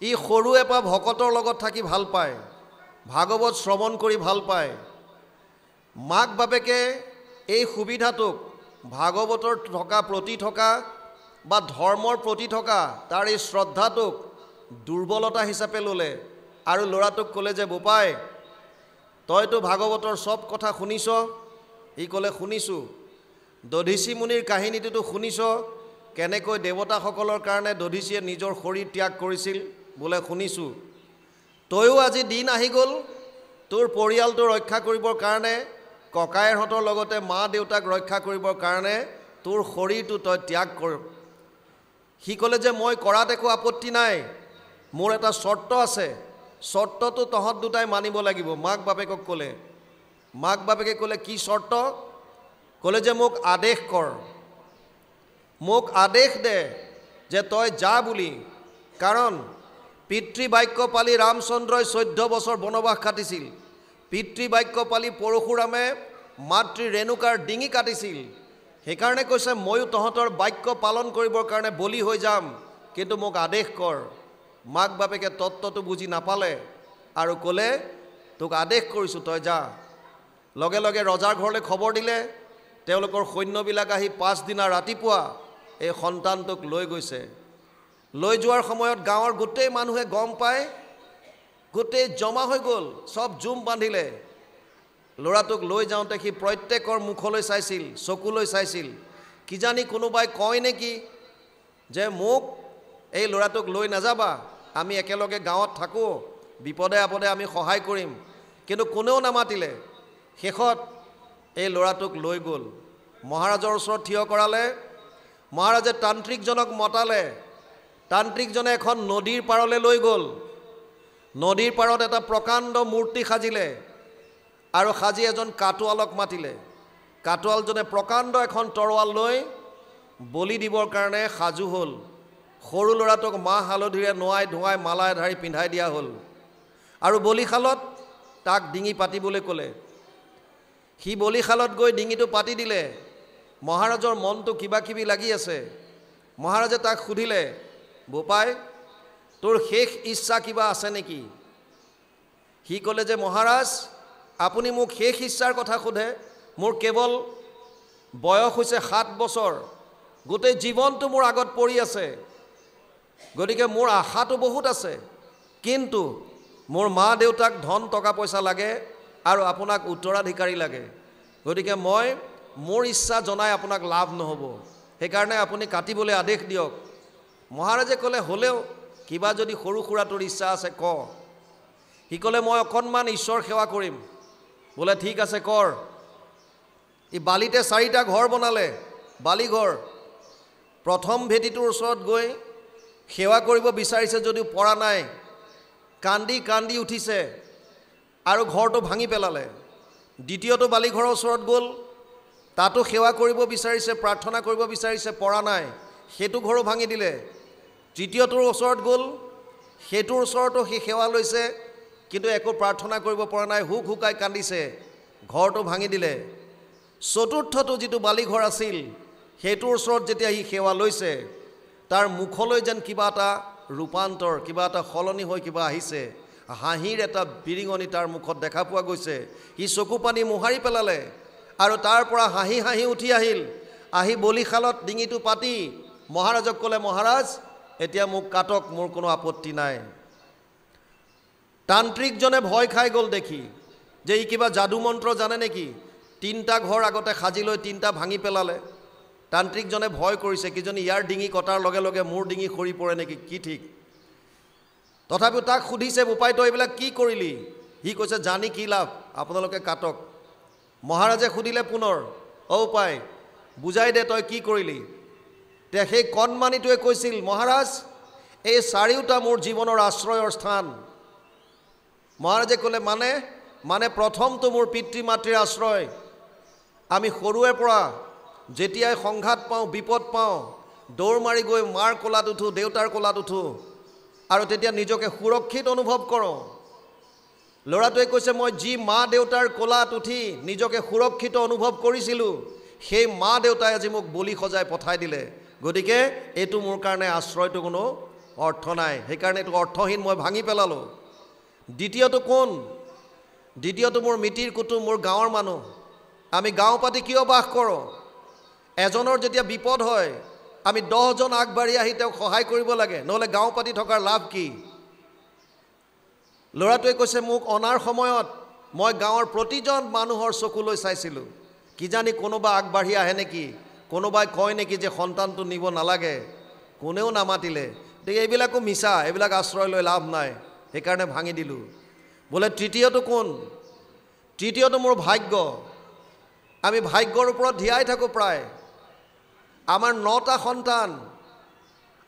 ই সৰু এপা ভকতৰ লগত থাকি ভাল পায় ভাগৱত শ্ৰৱণ কৰি ভাল পায় মাক বাপেকে এই সুবিধাটোক ভাগৱতৰ প্ৰতি থকা বা ধৰ্মৰ প্ৰতি থকা তাৰ এই শ্ৰদ্ধাটোক দুৰ্বলতা হিচাপে ল'লে আৰু ল'ৰাটোক ক'লে যে বোপাই তইতো ভাগৱতৰ সব কথা শুনিছ ই ক'লে শুনিছোঁ দধিচি মুনিৰ কাহিনীটোতো শুনিছ কেনেকৈ দেৱতাসকলৰ কাৰণে দধিচিয়ে নিজৰ শৰীৰ ত্যাগ কৰিছিল বোলে শুনিছোঁ তয়ো আজি দিন আহি গ'ল তোৰ পৰিয়ালটো ৰক্ষা কৰিবৰ কাৰণে ককায়েৰহঁতৰ লগতে মা দেউতাক ৰক্ষা কৰিবৰ কাৰণে তোৰ শৰীৰটো তই ত্যাগ কৰ সি ক'লে যে মই কৰাত একো আপত্তি নাই মোৰ এটা চৰ্ত আছে চৰ্তটো তহঁত দুটাই মানিব লাগিব মাক বাপেকক ক'লে মাক বাপেকে ক'লে কি চৰ্ত ক'লে যে মোক আদেশ কৰ মোক আদেশ দে যে তই যা বুলি কাৰণ পিতৃবাক্য পালি ৰামচন্দ্ৰই 14 বছৰ বনবাস কাটিছিল পিতৃবাক্য পালি পৰশুৰামে মাতৃ ৰেণুকাৰ ডিঙি কাটিছিল সেইকাৰণে কৈছে ময়ো তহঁতৰ বাক্য পালন কৰিবৰ কাৰণে বলি হৈ যাম কিন্তু মোক আদেশ কৰ মাক বাপেকে তত্ত্বটো বুজি নাপালে আৰু ক'লে তোক আদেশ কৰিছোঁ তই যা লগে লগে ৰজাৰ ঘৰলৈ খবৰ দিলে তেওঁলোকৰ সৈন্যবিলাক আহি 5 দিনা ৰাতিপুৱা এই সন্তানটোক লৈ গৈছে লৈ যোৱাৰ সময়ত গাঁৱৰ গোটেই মানুহে গম পায় গোটেই জমা হৈ গ'ল সব জুম বান্ধিলে ল'ৰাটোক লৈ যাওঁতে সি প্ৰত্যেকৰ মুখলৈ চাইছিল চকুলৈ চাইছিল কিজানি কোনোবাই কয় নেকি যে মোক এই ল'ৰাটোক লৈ নাযাবা আমি একেলগে গাঁৱত থাকোঁ বিপদে আপদে আমি সহায় কৰিম কিন্তু কোনেও নামাতিলে শেষত এই ল'ৰাটোক লৈ গ'ল মহাৰাজৰ ওচৰত থিয় কৰালে মহাৰাজে তান্ত্ৰিকজনক মতালে তান্ত্ৰিকজনে এখন নদীৰ পাৰলৈ লৈ গ'ল নদীৰ পাৰত এটা প্ৰকাণ্ড মূৰ্তি সাজিলে আৰু সাজি এজন কাটোৱালক মাতিলে কাটোৱালজনে প্ৰকাণ্ড এখন তৰোৱাল লৈ বলি দিবৰ কাৰণে সাজু হ'ল সৰু ল'ৰাটোক মাহ হালধিৰে নোৱাই ধুৱাই মালাই ধাৰি পিন্ধাই দিয়া হ'ল আৰু বলিশালত তাক ডিঙি পাতিবলৈ ক'লে সি বলিশালত গৈ ডিঙিটো পাতি দিলে মহাৰাজৰ মনটো কিবা কিবি লাগি আছে মহাৰাজে তাক সুধিলে বোপাই তোৰ শেষ ইচ্ছা কিবা আছে নেকি সি ক'লে যে মহাৰাজ আপুনি মোক শেষ ইচ্ছাৰ কথা সোধে মোৰ কেৱল বয়স হৈছে 7 বছৰ গোটেই জীৱনটো মোৰ আগত পৰি আছে গতিকে মোৰ আশাটো বহুত আছে কিন্তু মোৰ মা দেউতাক ধন টকা পইচা লাগে আৰু আপোনাক উত্তৰাধিকাৰী লাগে গতিকে মই মোৰ ইচ্ছা জনাই আপোনাক লাভ নহ'ব সেইকাৰণে আপুনি কাটিবলৈ আদেশ দিয়ক মহাৰাজে ক'লে হ'লেও কিবা যদি সৰু সুৰা তোৰ ইচ্ছা আছে ক সি ক'লে মই অকণমান ঈশ্বৰ সেৱা কৰিম বোলে ঠিক আছে কৰ ই বালিতে 4টা ঘৰ বনালে বালি ঘৰ প্ৰথম ভেটিটোৰ ওচৰত গৈ সেৱা কৰিব বিচাৰিছে যদিও পৰা নাই কান্দি কান্দি উঠিছে আৰু ঘৰটো ভাঙি পেলালে দ্বিতীয়টো বালি ঘৰৰ ওচৰত গ'ল তাতো সেৱা কৰিব বিচাৰিছে প্ৰাৰ্থনা কৰিব বিচাৰিছে পৰা নাই সেইটো ঘৰো ভাঙি দিলে তৃতীয়টোৰ ওচৰত গ'ল সেইটোৰ ওচৰতো সি সেৱা লৈছে কিন্তু একো প্ৰাৰ্থনা কৰিব পৰা নাই হুক হুকাই কান্দিছে ঘৰটো ভাঙি দিলে চতুৰ্থটো যিটো বালি ঘৰ আছিল সেইটোৰ ওচৰত যেতিয়া সি সেৱা লৈছে তাৰ মুখলৈ যেন কিবা এটা ৰূপান্তৰ কিবা এটা সলনি হৈ কিবা আহিছে হাঁহিৰ এটা বিৰিঙনি তাৰ মুখত দেখা পোৱা গৈছে সি চকু পানী মোহাৰি পেলালে আৰু তাৰ পৰা হাঁহি হাঁহি উঠি আহিল আহি বলিশালত ডিঙিটো পাতি মহাৰাজক ক'লে মহাৰাজ এতিয়া মোক কাটক মোৰ কোনো আপত্তি নাই তান্ত্ৰিকজনে ভয় খাই গ'ল দেখি যে ই কিবা যাদু মন্ত্ৰ জানে নেকি 3টা ঘৰ আগতে সাজি লৈ 3টা ভাঙি পেলালে তান্ত্ৰিকজনে ভয় কৰিছে কিজনী ইয়াৰ ডিঙি কটাৰ লগে লগে মোৰ ডিঙি সৰি পৰে নেকি কি ঠিক তথাপিও তাক সুধিছে বোপাই তই এইবিলাক কি কৰিলি সি কৈছে জানি কি লাভ আপোনালোকে কাটক মহাৰাজে সুধিলে পুনৰ অ উপাই বুজাই দে তই কি কৰিলি তে সেই কণমানিটোৱে কৈছিল মহাৰাজ এই 4টা মোৰ জীৱনৰ আশ্ৰয়ৰ স্থান মহাৰাজে ক'লে মানে প্ৰথমটো মোৰ পিতৃ মাতৃৰ আশ্ৰয় আমি সৰুৰে পৰা যেতিয়াই সংঘাত পাওঁ বিপদ পাওঁ দৌৰ মাৰি গৈ মাৰ কোলাত উঠো দেউতাৰ কোলাত উঠো আৰু তেতিয়া নিজকে সুৰক্ষিত অনুভৱ কৰোঁ ল'ৰাটোৱে কৈছে মই যি মা দেউতাৰ কোলাত উঠি নিজকে সুৰক্ষিত অনুভৱ কৰিছিলোঁ সেই মা দেউতাই আজি মোক বলি সজাই পঠাই দিলে গতিকে এইটো মোৰ কাৰণে আশ্ৰয়টো কোনো অৰ্থ নাই সেইকাৰণে এইটো অৰ্থহীন মই ভাঙি পেলালোঁ দ্বিতীয়টো কোন দ্বিতীয়টো মোৰ মিতিৰ কুটুম মোৰ গাঁৱৰ মানুহ আমি গাঁও পাতি কিয় বাস কৰোঁ এজনৰ যেতিয়া বিপদ হয় আমি 10 জন আগবাঢ়ি আহি তেওঁক সহায় কৰিব লাগে নহ'লে গাঁও পাতি থকাৰ লাভ কি ল'ৰাটোৱে কৈছে মোক অনাৰ সময়ত মই গাঁৱৰ প্ৰতিজন মানুহৰ চকুলৈ চাইছিলোঁ কিজানি কোনোবা আগবাঢ়ি আহে নেকি কোনোবাই কয় নেকি যে সন্তানটো নিব নালাগে কোনেও নামাতিলে গতিকে এইবিলাকো মিছা এইবিলাক আশ্ৰয় লৈ লাভ নাই সেইকাৰণে ভাঙি দিলোঁ বোলে তৃতীয়টো কোন তৃতীয়টো মোৰ ভাগ্য আমি ভাগ্যৰ ওপৰত ধিয়াই থাকোঁ প্ৰায় আমাৰ 9টা সন্তান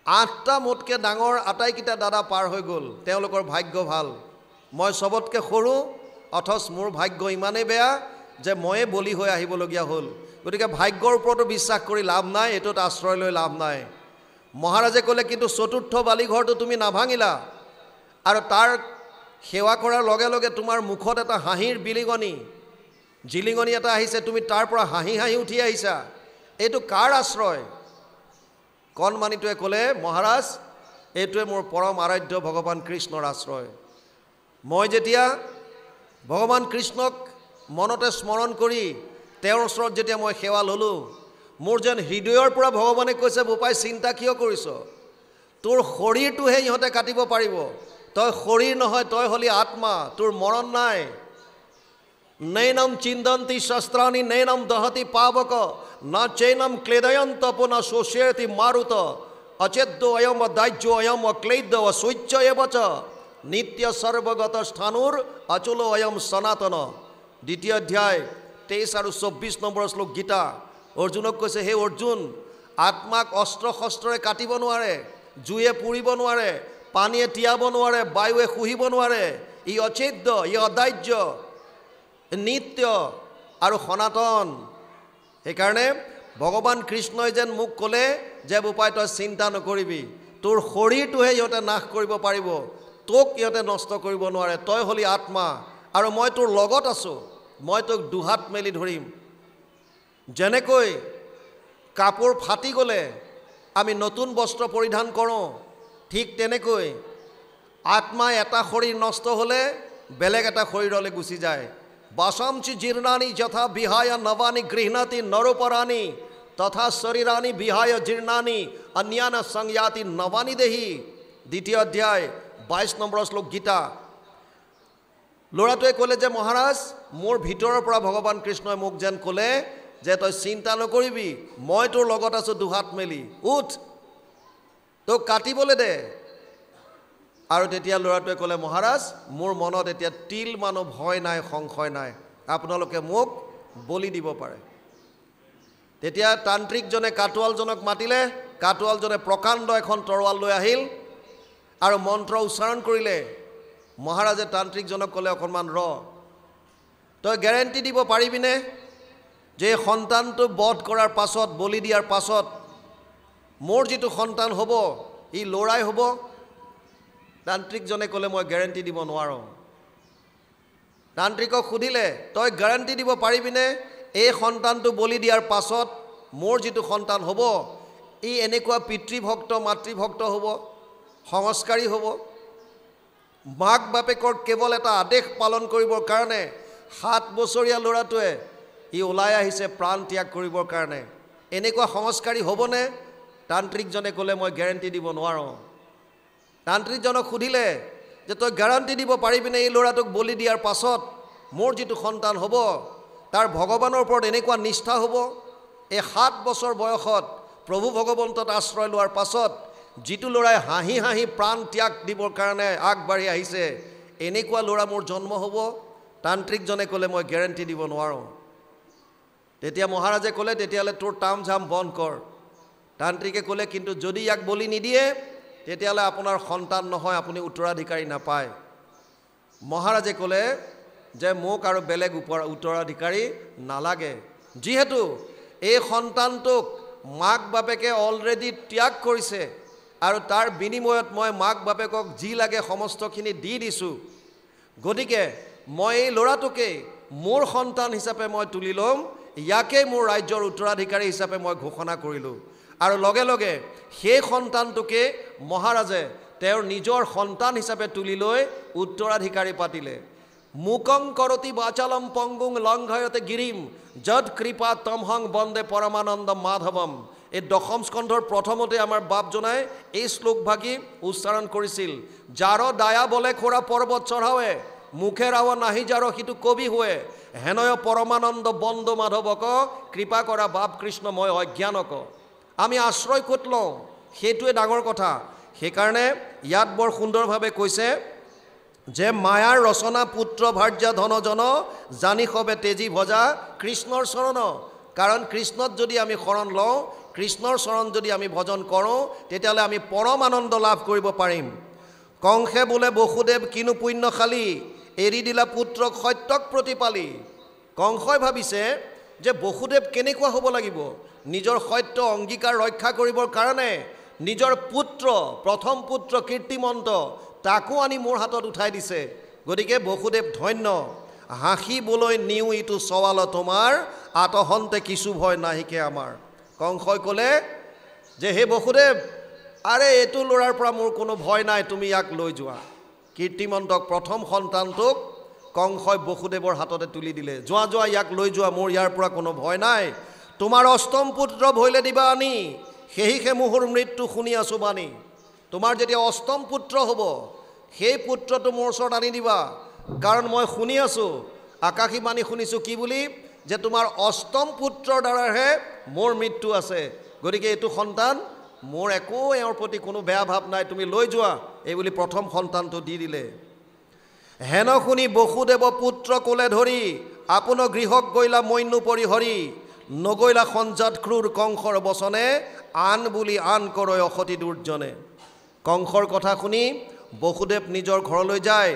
8টা মোতকৈ ডাঙৰ আটাইকেইটা দাদা পাৰ হৈ গ'ল তেওঁলোকৰ ভাগ্য ভাল মই চবতকৈ সৰু অথচ মোৰ ভাগ্য ইমানেই বেয়া যে ময়ে বলি হৈ আহিবলগীয়া হ'ল। গতিকে ভাগ্যৰ ওপৰতো বিশ্বাস কৰি লাভ নাই, এইটোত আশ্ৰয় লৈ লাভ নাই। মহাৰাজে ক'লে কিন্তু চতুৰ্থ বালিঘৰটো তুমি নাভাঙিলা, আৰু তাৰ সেৱা কৰাৰ লগে লগে তোমাৰ মুখত এটা হাঁহিৰ জিলিঙনি এটা আহিছে, তুমি তাৰ পৰা হাঁহি হাঁহি উঠি আহিছা, এইটো কাৰ আশ্ৰয়? কণমানিটোৱে ক'লে, মহাৰাজ এইটোৱে মোৰ পৰম আৰাধ্য ভগৱান কৃষ্ণৰ আশ্ৰয়। মই যেতিয়া ভগৱান কৃষ্ণক মনতে স্মৰণ কৰি তেওঁৰ ওচৰত যেতিয়া মই সেৱা ল'লোঁ, মোৰ যেন হৃদয়ৰ পৰা ভগৱানে কৈছে, বোপাই চিন্তা কিয় কৰিছ? তোৰ শৰীৰটোহে ইহঁতে কাটিব পাৰিব, তই শৰীৰ নহয়, তই হলি আত্মা, তোৰ মৰণ নাই। নৈনম চিন্তন্তি শস্ত্ৰাণি নৈনম দহতি পাৱক না চৈনম ক্লেদয়ন্ত পুনঃ শোষয়তি মাৰুত অচেদ্য অয়ম দাহ্য অয়ম অক্লেদ্য অশৌচ্য এব চ নিত্য সৰ্বগত স্থানুৰ অচল অয়ম সনাতন। দ্বিতীয় অধ্যায় 23 আৰু 24 নম্বৰ শ্লোক গীতা। অৰ্জুনক কৈছে, হে অৰ্জুন, আত্মাক অস্ত্ৰ শস্ত্ৰৰে কাটিব নোৱাৰে, জুয়ে পুৰিব নোৱাৰে, পানীয়ে তিয়াব নোৱাৰে, বায়ুৱে শুহিব নোৱাৰে, ই অচেদ্য, ই অদাহ্য, নিত্য আৰু সনাতন। সেইকাৰণে ভগৱান কৃষ্ণই যেন মোক ক'লে যে বোপাই তই চিন্তা নকৰিবি, তোৰ শৰীৰটোহে ইহঁতে নাশ কৰিব পাৰিব, তোক ইহঁতে নষ্ট কৰিব নোৱাৰে, তই হলি আত্মা আৰু মই তোৰ লগত আছোঁ, মই তোক দুহাত মেলি ধৰিম। যেনেকৈ কাপোৰ ফাটি গ'লে আমি নতুন বস্ত্ৰ পৰিধান কৰোঁ, ঠিক তেনেকৈ আত্মা এটা শৰীৰ নষ্ট হ'লে বেলেগ এটা শৰীৰলৈ গুচি যায়। বাসামচি জীৰ্ণানি যথা বিহায় নৱানি গৃহণাতি নৰোপৰাণি তথা শৰীৰানি বিহায় জীৰ্ণানি অন্যান সংয়াতি নৱানি দেহি। দ্বিতীয় অধ্যায় 22 নম্বৰ শ্লোক গীতা। ল'ৰাটোৱে ক'লে যে মহাৰাজ, মোৰ ভিতৰৰ পৰা ভগৱান কৃষ্ণই মোক যেন ক'লে যে তই চিন্তা নকৰিবি, মই তোৰ লগত আছোঁ দুহাত মেলি, উঠ, তোক কাটিবলৈ দে। আৰু তেতিয়া ল'ৰাটোৱে ক'লে, মহাৰাজ মোৰ মনত এতিয়া তিল মানো ভয় নাই, সংশয় নাই, আপোনালোকে মোক বলি দিব পাৰে। তেতিয়া তান্ত্ৰিকজনে কাটোৱালজনক মাতিলে, কাটোৱালজনে প্ৰকাণ্ড এখন তৰোৱাল লৈ আহিল আৰু মন্ত্ৰ উচ্চাৰণ কৰিলে। মহাৰাজে তান্ত্ৰিকজনক ক'লে, অকণমান ৰ, তই গেৰেণ্টি দিব পাৰিবিনে যে সন্তানটো বধ কৰাৰ পাছত, বলি দিয়াৰ পাছত মোৰ যিটো সন্তান হ'ব ই ল'ৰাই হ'ব? তান্ত্ৰিকজনে ক'লে, মই গেৰেণ্টি দিব নোৱাৰোঁ। তান্ত্ৰিকক সুধিলে, তই গেৰেণ্টি দিব পাৰিবিনে এই সন্তানটো বলি দিয়াৰ পাছত মোৰ যিটো সন্তান হ'ব ই এনেকুৱা পিতৃভক্ত মাতৃভক্ত হ'ব, সংস্কাৰী হ'ব? মাক বাপেকৰ কেৱল এটা আদেশ পালন কৰিবৰ কাৰণে 7 বছৰীয়া ল'ৰাটোৱে ই ওলাই আহিছে প্ৰাণ ত্যাগ কৰিবৰ কাৰণে, এনেকুৱা সংস্কাৰী হ'বনে? তান্ত্ৰিকজনে ক'লে, মই গেৰেণ্টি দিব নোৱাৰোঁ। তান্ত্ৰিকজনক সুধিলে যে তই গেৰাণ্টি দিব পাৰিবিনে এই ল'ৰাটোক বলি দিয়াৰ পাছত মোৰ যিটো সন্তান হ'ব তাৰ ভগৱানৰ ওপৰত এনেকুৱা নিষ্ঠা হ'ব? এই 7 বছৰ বয়সত প্ৰভু ভগৱন্তত আশ্ৰয় লোৱাৰ পাছত যিটো ল'ৰাই হাঁহি হাঁহি প্ৰাণ ত্যাগ দিবৰ কাৰণে আগবাঢ়ি আহিছে, এনেকুৱা ল'ৰা মোৰ জন্ম হ'ব? তান্ত্ৰিকজনে ক'লে, মই গেৰেণ্টি দিব নোৱাৰোঁ। তেতিয়া মহাৰাজে ক'লে, তেতিয়াহ'লে তোৰ তাম ঝাম বন্ধ কৰ। তান্ত্ৰিকে ক'লে, কিন্তু যদি ইয়াক বলি নিদিয়ে তেতিয়াহ'লে আপোনাৰ সন্তান নহয়, আপুনি উত্তৰাধিকাৰী নাপায়। মহাৰাজে ক'লে যে মোক আৰু বেলেগ উত্তৰাধিকাৰী নালাগে, যিহেতু এই সন্তানটোক মাক বাপেকে অলৰেডি ত্যাগ কৰিছে আৰু তাৰ বিনিময়ত মই মাক বাপেকক যি লাগে সমস্তখিনি দি দিছোঁ, গতিকে মই এই ল'ৰাটোকে মোৰ সন্তান হিচাপে মই তুলি ল'ম, ইয়াকে মোৰ ৰাজ্যৰ উত্তৰাধিকাৰী হিচাপে মই ঘোষণা কৰিলোঁ। আৰু লগে লগে সেই সন্তানটোকে মহাৰাজে তেওঁৰ নিজৰ সন্তান হিচাপে তুলি লৈ উত্তৰাধিকাৰী পাতিলে। মুকং কৰতি বাচালম পংগুং লংঘয়তে গিৰিম যদ কৃপা তমহং বন্দে পৰমানন্দ মাধৱম। এই 10ম স্কন্ধৰ প্ৰথমতে আমাৰ বাপজনাই এই শ্লোকভাগী উচ্চাৰণ কৰিছিল, যাৰ দায়া বলে খোৰা পৰ্বত চঢ়াৱে, মুখে ৰাৱ নাহি যাৰ সিটো কবি হোৱে, হেনয় পৰমানন্দ বন্দ মাধৱক, কৃপা কৰা বাপ কৃষ্ণ মই অজ্ঞানক। আমি আশ্ৰয় ক'ত লওঁ সেইটোৱে ডাঙৰ কথা। সেইকাৰণে ইয়াত বৰ সুন্দৰভাৱে কৈছে যে মায়াৰ ৰচনা পুত্ৰ ভাৰ্যা ধনজন জানি সবে তেজী ভজা কৃষ্ণৰ চৰণ। কাৰণ কৃষ্ণত যদি আমি শৰণ লওঁ, কৃষ্ণৰ চৰণ যদি আমি ভজন কৰোঁ, তেতিয়াহ'লে আমি পৰম আনন্দ লাভ কৰিব পাৰিম। কংসে বোলে বসুদেৱ কিনো পুণ্যশালী, এৰি দিলা পুত্ৰক সত্যক প্ৰতিপালি। কংসই ভাবিছে যে বসুদেৱ কেনেকুৱা হ'ব লাগিব নিজৰ সত্য অংগীকাৰ ৰক্ষা কৰিবৰ কাৰণে নিজৰ পুত্ৰ প্ৰথম পুত্ৰ কীৰ্তিমন্ত তাকো আনি মোৰ হাতত উঠাই দিছে গতিকে বসুদেৱ ধন্য হাঁহিবলৈ নিউ ইটো সৱাল তোমাৰ আতহন্তে কিছু ভয় নাহিকে আমাৰ কংসই ক'লে যে হে বসুদেৱ আৰে এইটো ল'ৰাৰ পৰা মোৰ কোনো ভয় নাই তুমি ইয়াক লৈ যোৱা কীৰ্তিমন্তক প্ৰথম সন্তানটোক কংসই বসুদেৱৰ হাততে তুলি দিলে যোৱা যোৱা ইয়াক লৈ যোৱা মোৰ ইয়াৰ পৰা কোনো ভয় নাই তোমাৰ অষ্টম পুত্ৰ ভৈলে দিবা আনি সেহিকে মোহৰ মৃত্যু শুনি আছো বাণী তোমাৰ যেতিয়া অষ্টম পুত্ৰ হ'ব সেই পুত্ৰটো মোৰ ওচৰত আনি দিবা কাৰণ মই শুনি আছো আকাশী বাণী শুনিছো কি বুলি যে তোমাৰ অষ্টম পুত্ৰৰ দ্বাৰাহে মোৰ মৃত্যু আছে গতিকে এইটো সন্তান মোৰ একো এওঁৰ প্ৰতি কোনো বেয়া ভাৱ নাই তুমি লৈ যোৱা এই বুলি প্ৰথম সন্তানটো দি দিলে হেন শুনি বসুদেৱ পুত্ৰ কোলে ধৰি আপোন গৃহক গৈলা মৈন্যু পৰিহৰি নগৈলা সঞ্জাত ক্ৰূৰ কংসৰ বচনে আন বুলি আন কৰয় অসতি দুৰ্জনে কংসৰ কথা শুনি বসুদেৱ নিজৰ ঘৰলৈ যায়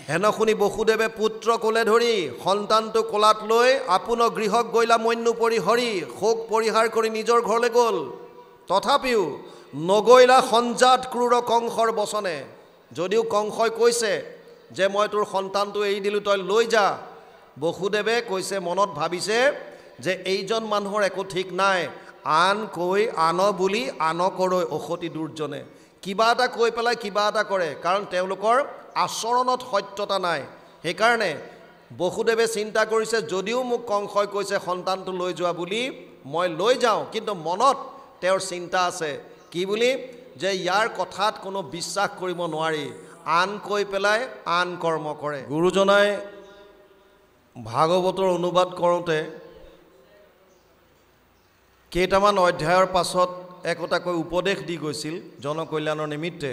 হেন শুনি বসুদেৱে পুত্ৰ কোলে ধৰি সন্তানটো কোলাত লৈ আপোন গৃহক গৈলা মৈন্যু পৰিহৰি শোক পৰিহাৰ কৰি নিজৰ ঘৰলৈ গ'ল তথাপিও নগৈলা সঞ্জাত ক্ৰূৰ কংসৰ বচনে যদিও কংসই কৈছে যে মই তোৰ সন্তানটো এৰি দিলোঁ তই লৈ যা বসুদেৱে কৈছে মনত ভাবিছে যে এইজন মানুহৰ একো ঠিক নাই আন কৈ আন বুলি আন কৰৈ অসতি দুৰ্জনে কিবা এটা কৈ পেলাই কিবা এটা কৰে কাৰণ তেওঁলোকৰ আচৰণত সত্যতা নাই সেইকাৰণে বসুদেৱে চিন্তা কৰিছে যদিও মোক কংসই কৈছে সন্তানটো লৈ যোৱা বুলি মই লৈ যাওঁ কিন্তু মনত তেওঁৰ চিন্তা আছে কি বুলি যে ইয়াৰ কথাত কোনো বিশ্বাস কৰিব নোৱাৰি আন কৈ পেলাই আন কৰ্ম কৰে গুৰুজনাই ভাগৱতৰ অনুবাদ কৰোঁতে কেইটামান অধ্যায়ৰ পাছত একোটাকৈ উপদেশ দি গৈছিল জনকল্যাণৰ নিমিত্তে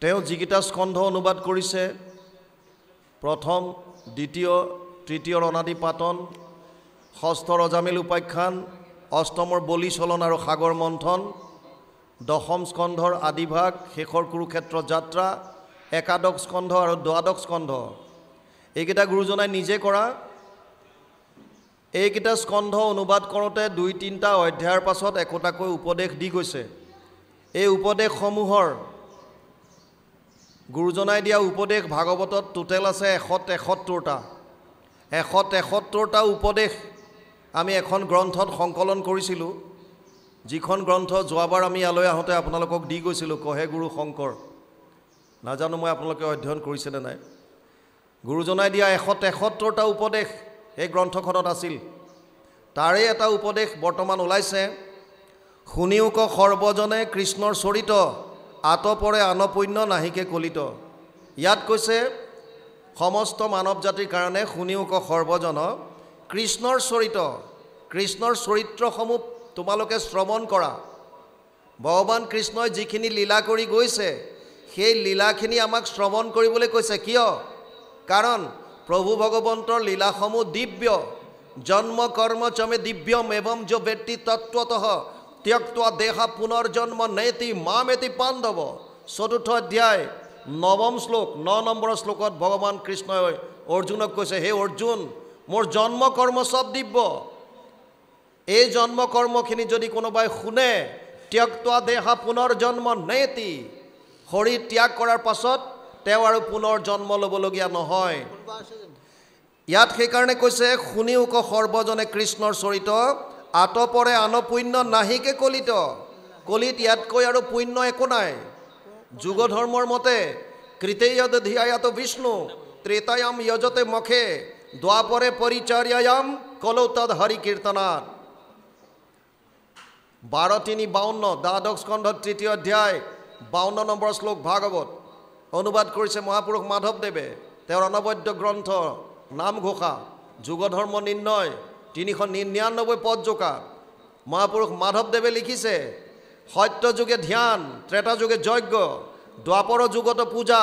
তেওঁ যিকেইটা স্কন্ধ অনুবাদ কৰিছে প্ৰথম দ্বিতীয় তৃতীয় অনাদি পাতন ষষ্ঠ ৰজামিল উপাখ্যান অষ্টমৰ বলি চলন আৰু সাগৰ মন্থন দশম স্কন্ধৰ আদিভাগ শেষৰ কুৰুক্ষেত্ৰ যাত্ৰা একাদশ স্কন্ধ আৰু দ্বাদশ স্কন্ধ এইকেইটা গুৰুজনাই নিজে কৰা এইকেইটা স্কন্ধ অনুবাদ কৰোঁতে দুই তিনিটা অধ্যায়ৰ পাছত একোটাকৈ উপদেশ দি গৈছে এই উপদেশসমূহৰ গুৰুজনাই দিয়া উপদেশ ভাগৱতত টোটেল আছে 173টা 173টা উপদেশ আমি এখন গ্ৰন্থত সংকলন কৰিছিলোঁ যিখন গ্ৰন্থ যোৱাবাৰ আমি ইয়ালৈ আহোঁতে আপোনালোকক দি গৈছিলোঁ কহে গুৰু শংকৰ নাজানো মই আপোনালোকে অধ্যয়ন কৰিছেনে নাই গুৰুজনাই দিয়া 173টা উপদেশ এই গ্ৰন্থখনত আছিল তাৰে এটা উপদেশ বৰ্তমান ওলাইছে শুনিও ক সৰ্বজনে কৃষ্ণৰ চৰিত আতপৰে আনপুণ্য নাহিকে কলিত ইয়াত কৈছে সমস্ত মানৱ জাতিৰ কাৰণে শুনিও ক সৰ্বজন কৃষ্ণৰ চৰিত্ৰসমূহ তোমালোকে শ্ৰৱণ কৰা ভগৱান কৃষ্ণই যিখিনি লীলা কৰি গৈছে সেই লীলাখিনি আমাক শ্ৰৱণ কৰিবলৈ কৈছে কিয় কাৰণ প্ৰভু ভগৱন্তৰ লীলাসমূহ দিব্য জন্ম কৰ্ম চমে দিব্যম এৱম য ব্যক্তি তত্ত্বতঃ ত্যক্ত্বা দেহা পুনৰ্জন্ম নেতি মামেতি পাণ্ডৱ চতুৰ্থ অধ্যায় নৱম শ্লোক 9 নম্বৰৰ শ্লোকত ভগৱান কৃষ্ণই অৰ্জুনক কৈছে হে অৰ্জুন মোৰ জন্ম কৰ্ম সব দিব্য এই জন্ম কৰ্মখিনি যদি কোনোবাই শুনে ত্যক্ত্বা দেহা পুনৰ্জন্ম নেতি শৰীৰ ত্যাগ কৰাৰ পাছত তেওঁ আৰু পুনৰ জন্ম ল'বলগীয়া নহয় ইয়াত সেইকাৰণে কৈছে শুনিও ক সৰ্বজনে কৃষ্ণৰ চৰিত আতপৰে আনপুণ্য নাহিকে কলিত কলিত ইয়াতকৈ আৰু পুণ্য একো নাই যুগ ধৰ্মৰ মতে কৃতেয়দ ধিয়ায়াত বিষ্ণু ত্ৰেতায়াম যজতে মখে দ্বাপৰে পৰিচাৰ্যায়াম কলৌ তদ হৰি কীৰ্তনাত 12:52 দ্বাদশ স্কন্ধ তৃতীয় অধ্যায় 52 নম্বৰ শ্লোক ভাগৱত অনুবাদ কৰিছে মহাপুৰুষ মাধৱদেৱে তেওঁৰ অনবদ্য গ্ৰন্থ নামঘোষা যুগ ধৰ্ম নিৰ্ণয় 399 পদজোকা মহাপুৰুষ মাধৱদেৱে লিখিছে সত্য যুগে ধ্যান ত্ৰেতা যুগে যজ্ঞ দ্বাপৰ যুগত পূজা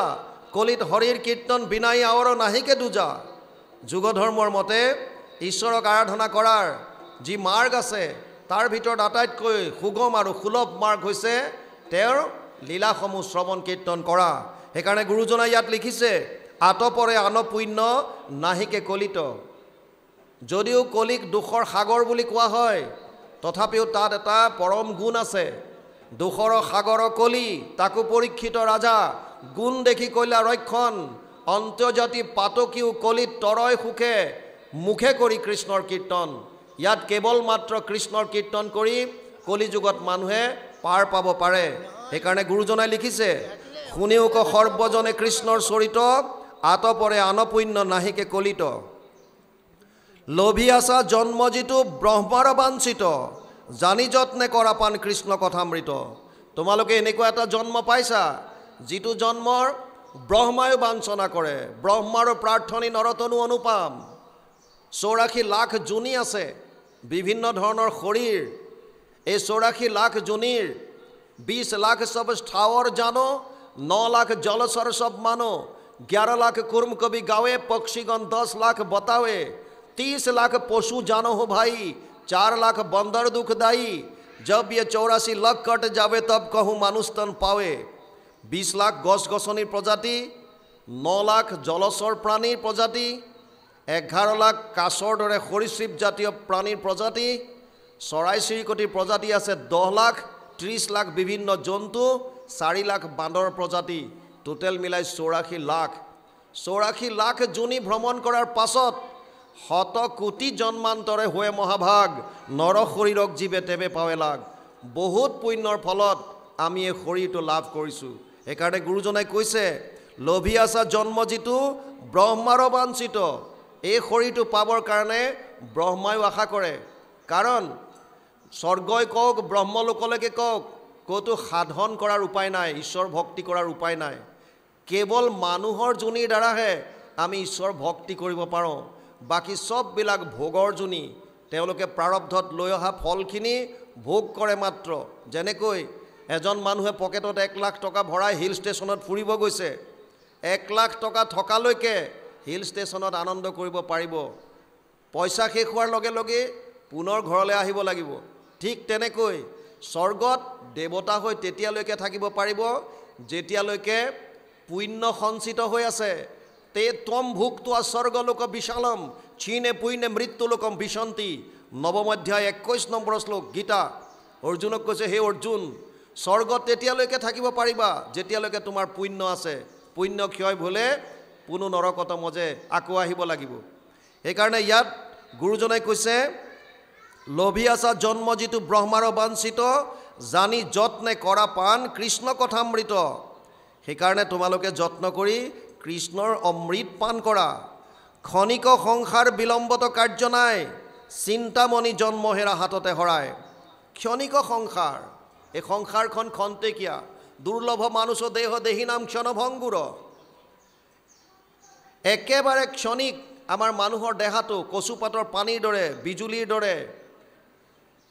কলিত হৰিৰ কীৰ্তন বিনাই আৱৰ নাহিকে দুজা যুগ ধৰ্মৰ মতে ঈশ্বৰক আৰাধনা কৰাৰ যি মাৰ্গ আছে তাৰ ভিতৰত আটাইতকৈ সুগম আৰু সুলভ মাৰ্গ হৈছে তেওঁৰ লীলাসমূহ শ্ৰৱণ কীৰ্তন কৰা সেইকাৰণে গুৰুজনাই ইয়াত লিখিছে আতপৰে আন পুণ্য নাহিকে কলিত। যদিও কলিক দুখৰ সাগৰ বুলি কোৱা হয়, তথাপিও তাত এটা পৰম গুণ আছে। দুখৰ সাগৰ কলি, তাকো পৰীক্ষিত ৰাজা, গুণ দেখি কইলা ৰক্ষণ, অন্ত্যজাতি পাতকীও কলিত তৰয় সুখে, মুখে কৰি কৃষ্ণৰ কীৰ্তন। ইয়াত কেৱল মাত্ৰ কৃষ্ণৰ কীৰ্তন কৰি কলিযুগত মানুহে পাৰ পাব পাৰে। সেইকাৰণে গুৰুজনাই লিখিছে, শুনিওক সৰ্বজনে কৃষ্ণৰ চৰিত, আতপৰে আন পুণ্য নাহিকে কলিত। লোভী আছা জন্ম যিটো ব্ৰহ্মাৰ বাঞ্ছিত, জানি যত্নে কৰা পান কৃষ্ণ কথামৃত। তোমালোকে এনেকুৱা এটা জন্ম পাইছা, যিটো জন্মৰ ব্ৰহ্মায়ো বাঞ্ছনা কৰে, ব্ৰহ্মাৰো প্ৰাৰ্থনী নৰতনু অনুপাম। 84 লাখ যোনি আছে, বিভিন্ন ধৰণৰ শৰীৰ। এই 84 লাখ যোনিৰ 20 লাখ সব স্থাৱৰ জানো, 9 লাখ জলচৰ সব মানো, 11 लाख कुर्म कवि गावे, पक्षीगण 10 लाख बतावे, 30 लाख पशु जानो हो भाई, 4 लाख बंदर दुखदाई। जब ये 84 लाख कट जावे तब कहूँ मानुष तन पावे। 20 लाख गस गसनिर प्रजाति, 9 लाख जलचर प्राणीर प्रजाति, 11 लाख काछर दरे सरीसृप जातीय प्राणीर प्रजाति, चराई चिरिकटिर प्रजाति आछे 10 लाख, 30 लाख विभिन्न जन्तु, 4 लाख बांदर प्रजाति। টোটেল মিলাই 84 লাখ। 84 লাখ যোনি ভ্ৰমণ কৰাৰ পাছত 100 কোটি জন্মান্তৰে হৈ মহাভাগ, নৰ শৰীৰক জীৱে তেবে পাৱে লাগ। বহুত পুণ্যৰ ফলত আমি এই শৰীৰটো লাভ কৰিছোঁ। সেইকাৰণে গুৰুজনাই কৈছে, লোভী আছা জন্ম যিটো ব্ৰহ্মাৰ বাঞ্ছিত। এই শৰীৰটো পাবৰ কাৰণে ব্ৰহ্মায়ো আশা কৰে। কাৰণ স্বৰ্গই কওক, ব্ৰহ্মলোকলৈকে কওক, ক'তো সাধন কৰাৰ উপায় নাই, ঈশ্বৰ ভক্তি কৰাৰ উপায় নাই। কেৱল মানুহৰ যোনিৰ দ্বাৰাহে আমি ঈশ্বৰ ভক্তি কৰিব পাৰোঁ। বাকী সববিলাক ভোগৰ যোনি। তেওঁলোকে প্ৰাৰব্ধত লৈ অহা ফলখিনি ভোগ কৰে মাত্ৰ। যেনেকৈ এজন মানুহে পকেটত 1 লাখ টকা ভৰাই হিল ষ্টেচনত ফুৰিব গৈছে, 1 লাখ টকা থকালৈকে হিল ষ্টেচনত আনন্দ কৰিব পাৰিব। পইচা শেষ হোৱাৰ লগে লগে পুনৰ ঘৰলৈ আহিব লাগিব। ঠিক তেনেকৈ স্বৰ্গত দেৱতা হৈ তেতিয়ালৈকে থাকিব পাৰিব যেতিয়ালৈকে পুণ্য সঞ্চিত হৈ আছে। তে ত্বম ভুক্ত্বা স্বৰ্গলোক বিশালম, ক্ষীণে পুণ্যে মৃত্যুলোকম বিশন্তি। নৱম অধ্যায় 21 নম্বৰ শ্লোক গীতা। অৰ্জুনক কৈছে, হে অৰ্জুন, স্বৰ্গত তেতিয়ালৈকে থাকিব পাৰিবা যেতিয়ালৈকে তোমাৰ পুণ্য আছে। পুণ্য ক্ষয় হ'লে পুনু নৰকত মজে আকৌ আহিব লাগিব। সেইকাৰণে ইয়াত গুৰুজনাই কৈছে, লোভী আছা জন্ম যিটো ব্ৰহ্মাৰ বাঞ্ছিত, জানি যত্নে কৰা পান কৃষ্ণ কথামৃত। সেইকাৰণে তোমালোকে যত্ন কৰি কৃষ্ণৰ অমৃত পান কৰা। ক্ষণিক সংসাৰ বিলম্বত কাৰ্য নাই, চিন্তামণি জন্ম হেৰা হাততে হৰাই। ক্ষণিক সংসাৰ, এই সংসাৰখন খন্তেকীয়া। দুৰ্লভ মানুষ দেহ দেহী নাম ক্ষণভংগুৰ। একেবাৰে ক্ষণিক আমাৰ মানুহৰ দেহাটো কচুপাতৰ পানীৰ দৰে, বিজুলীৰ দৰে,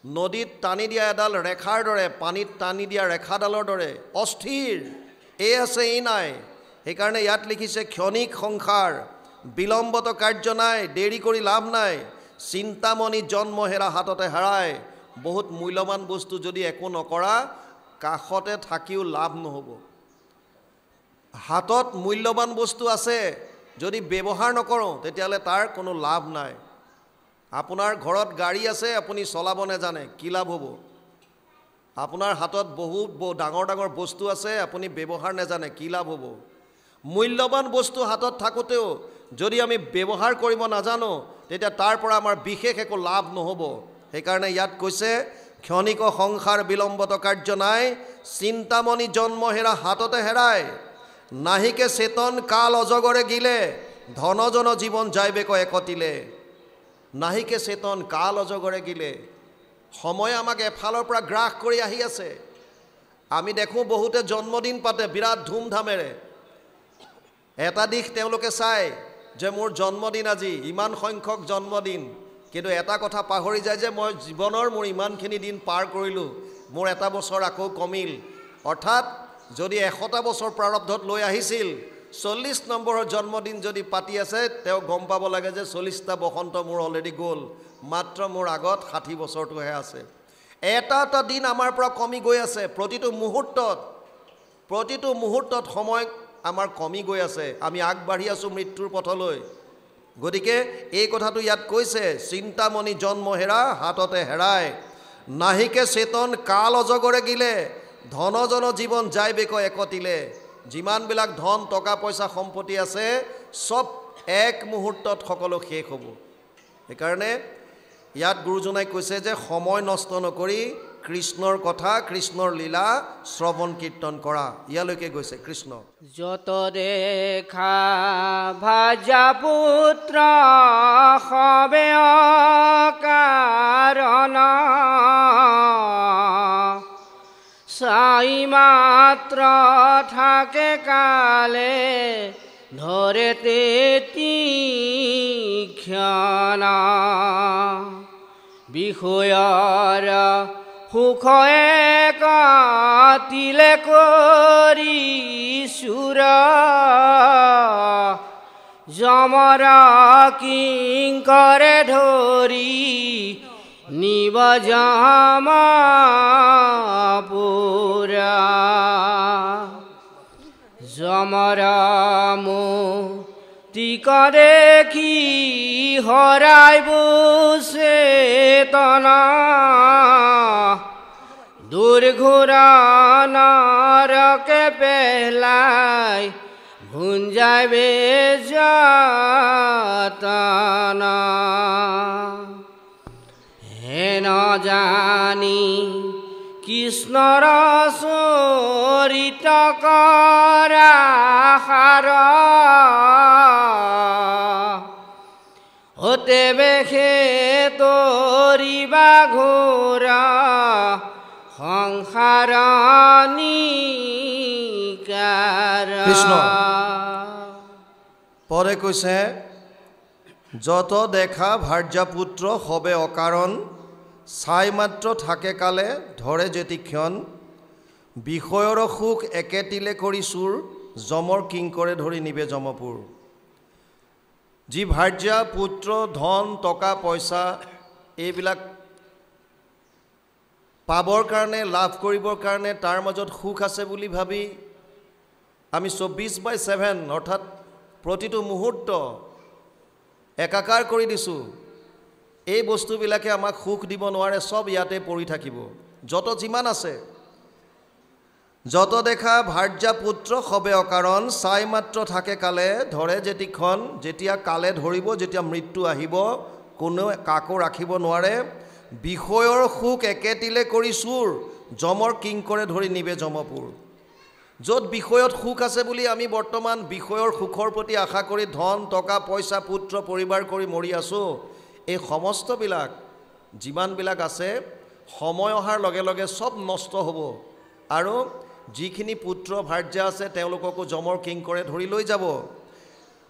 নদীত টানি দিয়া এডাল ৰেখাৰ দৰে, পানীত টানি দিয়া ৰেখাডালৰ দৰে অস্থিৰ। এই আছে এই নাই। সেইকাৰণে ইয়াত লিখিছে, ক্ষণিক সংসাৰ, বিলম্বত কাৰ্য নাই, দেৰি কৰি লাভ নাই, চিন্তামণি জন্ম হেৰা হাততে হেৰায়। বহুত মূল্যৱান বস্তু যদি একো নকৰা, কাষতে থাকিও লাভ নহ'ব। হাতত মূল্যৱান বস্তু আছে, যদি ব্যৱহাৰ নকৰোঁ তেতিয়াহ'লে তাৰ কোনো লাভ নাই। আপোনাৰ ঘৰত গাড়ী আছে, আপুনি চলাব নেজানে, কি লাভ হ'ব? আপোনাৰ হাতত বহুত ডাঙৰ ডাঙৰ বস্তু আছে, আপুনি ব্যৱহাৰ নেজানে, কি লাভ হ'ব? মূল্যৱান বস্তু হাতত থাকোঁতেও যদি আমি ব্যৱহাৰ কৰিব নাজানো, তেতিয়া তাৰ পৰা আমাৰ বিশেষ একো লাভ নহ'ব। সেইকাৰণে ইয়াত কৈছে, ক্ষণিক সংসাৰ বিলম্বত কাৰ্য নাই, চিন্তামণি জন্ম হেৰা হাততে হেৰায়। নাহিকে চেতন কাল অজগৰে গিলে, ধনজন জীৱন যাইবে কয় একতিলে। নাহিকে চেতন কাল অজগৰে গিলে। সময় আমাক এফালৰ পৰা গ্ৰাস কৰি আহি আছে। আমি দেখোঁ বহুতে জন্মদিন পাতে বিৰাট ধুমধামেৰে। এটা দিশ তেওঁলোকে চায় যে মোৰ জন্মদিন আজি, ইমান সংখ্যক জন্মদিন, কিন্তু এটা কথা পাহৰি যায় যে মই জীৱনৰ মোৰ ইমানখিনি দিন পাৰ কৰিলোঁ, মোৰ এটা বছৰ আকৌ কমিল। অৰ্থাৎ যদি 100টা বছৰ প্ৰাৰব্ধত লৈ আহিছিল, 40 নম্বৰৰ জন্মদিন যদি পাতি আছে, তেওঁ গম পাব লাগে যে 40টা বসন্ত মোৰ অলৰেডি গ'ল, মাত্ৰ মোৰ আগত 60 বছৰটোহে আছে। এটা এটা দিন আমাৰ পৰা কমি গৈ আছে। প্ৰতিটো মুহূৰ্তত সময় আমাৰ কমি গৈ আছে, আমি আগবাঢ়ি আছোঁ মৃত্যুৰ পথলৈ। গতিকে এই কথাটো ইয়াত কৈছে, চিন্তামণি জন্ম হেৰা হাততে হেৰাই, নাহিকে চেতন কাল অজগৰে গিলে, ধনজন জীৱন যায় বেক একতিলে। যিমানবিলাক ধন টকা পইচা সম্পত্তি আছে চব এক মুহূৰ্তত সকলো শেষ হ'ব। সেইকাৰণে ইয়াত গুৰুজনাই কৈছে যে সময় নষ্ট নকৰি কৃষ্ণৰ কথা, কৃষ্ণৰ লীলা শ্ৰৱণ কীৰ্তন কৰা। ইয়ালৈকে গৈছে কৃষ্ণ। যত দেখা ভাজা পুত্ৰ সবে কাৰণ, চাই মাত্ৰ থাকে কালে, ধৰে তেতি ক্ষণ। বিষয়ৰ সুখ কাটিলে কৰি সুৰ, যমৰ কিংকৰে ধৰি নিব যমপুৰা। যমৰ মুতিক দেখি হৰাইব চেতনা, দুৰ্ঘোৰা নৰকে পেলাই ভুঞ্জাইবে যাতনা। হেন জানি কৃষ্ণৰ চৰিত কৰা সাৰ, হতে বেশে তৰিবা ঘোৰা সংসাৰ নিকাৰ। কৃষ্ণ পৰে কৈছে, যত দেখা ভাৰ্যা পুত্ৰ সবে অকাৰণ, চাই মাত্ৰ থাকে কালে ধৰে যেতি ক্ষণ। বিষয়ৰ সুখ একেটিলে কৰি চুৰ, যমৰ কিংকৰে ধৰি নিবে যমপুৰ। যি ভাৰ্যা পুত্ৰ ধন টকা পইচা এইবিলাক পাবৰ কাৰণে, লাভ কৰিবৰ কাৰণে তাৰ মাজত সুখ আছে বুলি ভাবি আমি 24/7 অৰ্থাৎ প্ৰতিটো মুহূৰ্ত একাকাৰ কৰি দিছোঁ। এই বস্তুবিলাকে আমাক সুখ দিব নোৱাৰে, চব ইয়াতে পৰি থাকিব যত যিমান আছে। যত দেখা ভাৰ্যা পুত্ৰ সবে অকাৰণ, চাই মাত্ৰ থাকে কালে ধৰে যেতি ক্ষণ। যেতিয়া কালে ধৰিব, যেতিয়া মৃত্যু আহিব, কোনো কাকো ৰাখিব নোৱাৰে। বিষয়ৰ সুখ একেটিলে কৰি চুৰ, যমৰ কিংকৰে ধৰি নিবে যমপুৰ। য'ত বিষয়ত সুখ আছে বুলি আমি বৰ্তমান বিষয়ৰ সুখৰ প্ৰতি আশা কৰি ধন টকা পইচা পুত্ৰ পৰিবাৰ কৰি মৰি আছোঁ, এই সমস্তবিলাক যিমানবিলাক আছে সময় অহাৰ লগে লগে চব নষ্ট হ'ব। আৰু যিখিনি পুত্ৰ ভাৰ্যা আছে তেওঁলোককো যমৰ কিংকৰে ধৰি লৈ যাব।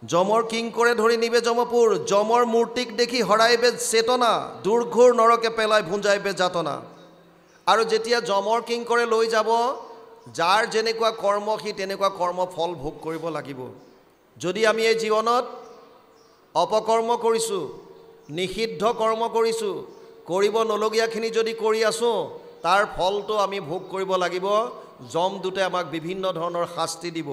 যমৰ কিংকৰে ধৰি নিবে যমপুৰ, যমৰ মূৰ্তিক দেখি হৰাইবে চেতনা, দুৰ্ঘোৰ নৰকে পেলাই ভুঞ্জাইবে যাতনা। আৰু যেতিয়া যমৰ কিংকৰে লৈ যাব, যাৰ যেনেকুৱা কৰ্ম সি তেনেকুৱা কৰ্ম ফল ভোগ কৰিব লাগিব। যদি আমি এই জীৱনত অপকৰ্ম কৰিছোঁ, নিষিদ্ধ কৰ্ম কৰিছোঁ, কৰিব নলগীয়াখিনি যদি কৰি আছোঁ, তাৰ ফলটো আমি ভোগ কৰিব লাগিব। যমদূতে আমাক বিভিন্ন ধৰণৰ শাস্তি দিব।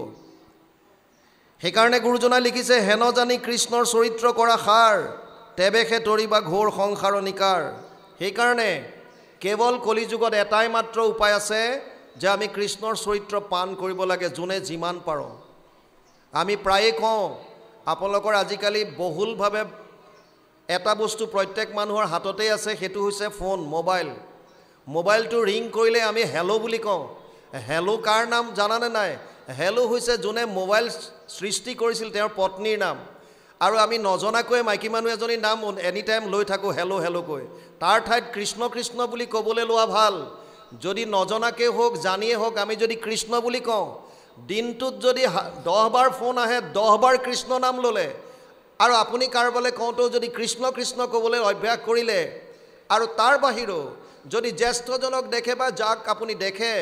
সেইকাৰণে গুৰুজনাই লিখিছে, হেন জানি কৃষ্ণৰ চৰিত্ৰ কৰা সাৰ, তেবেশে তৰিবা ঘোৰ সংসাৰ নিকাৰ। সেইকাৰণে কেৱল কলিযুগত এটাই মাত্ৰ উপায় আছে যে আমি কৃষ্ণৰ চৰিত্ৰ পান কৰিব লাগে, যোনে যিমান পাৰোঁ। আমি প্ৰায়ে কওঁ, আপোনালোকৰ আজিকালি বহুলভাৱে এটা বস্তু প্ৰত্যেক মানুহৰ হাততেই আছে, সেইটো হৈছে ফোন, মোবাইল। মোবাইলটো ৰিং কৰিলে আমি হেল্ল' বুলি কওঁ। হেল্ল' কাৰ নাম জানানে নাই? হেল্ল' হৈছে যোনে মোবাইল সৃষ্টি কৰিছিল তেওঁৰ পত্নীৰ নাম। আৰু আমি নজনাকৈ মাইকী মানুহ এজনীৰ নাম এনি টাইম লৈ থাকোঁ হেল্ল' হেল্ল' কৈ। তাৰ ঠাইত কৃষ্ণ কৃষ্ণ বুলি ক'বলৈ লোৱা ভাল। যদি নজনাকৈ হওক জানিয়ে হওক আমি যদি কৃষ্ণ বুলি কওঁ, দিনটোত যদি 10 বাৰ ফোন আহে 10 বাৰ কৃষ্ণ নাম ল'লে, আৰু আপুনি কাৰোবালৈ কওঁতেও যদি কৃষ্ণ কৃষ্ণ ক'বলৈ অভ্যাস কৰিলে, আৰু তাৰ বাহিৰেও যদি জ্যেষ্ঠজনক দেখে বা যাক আপুনি দেখে,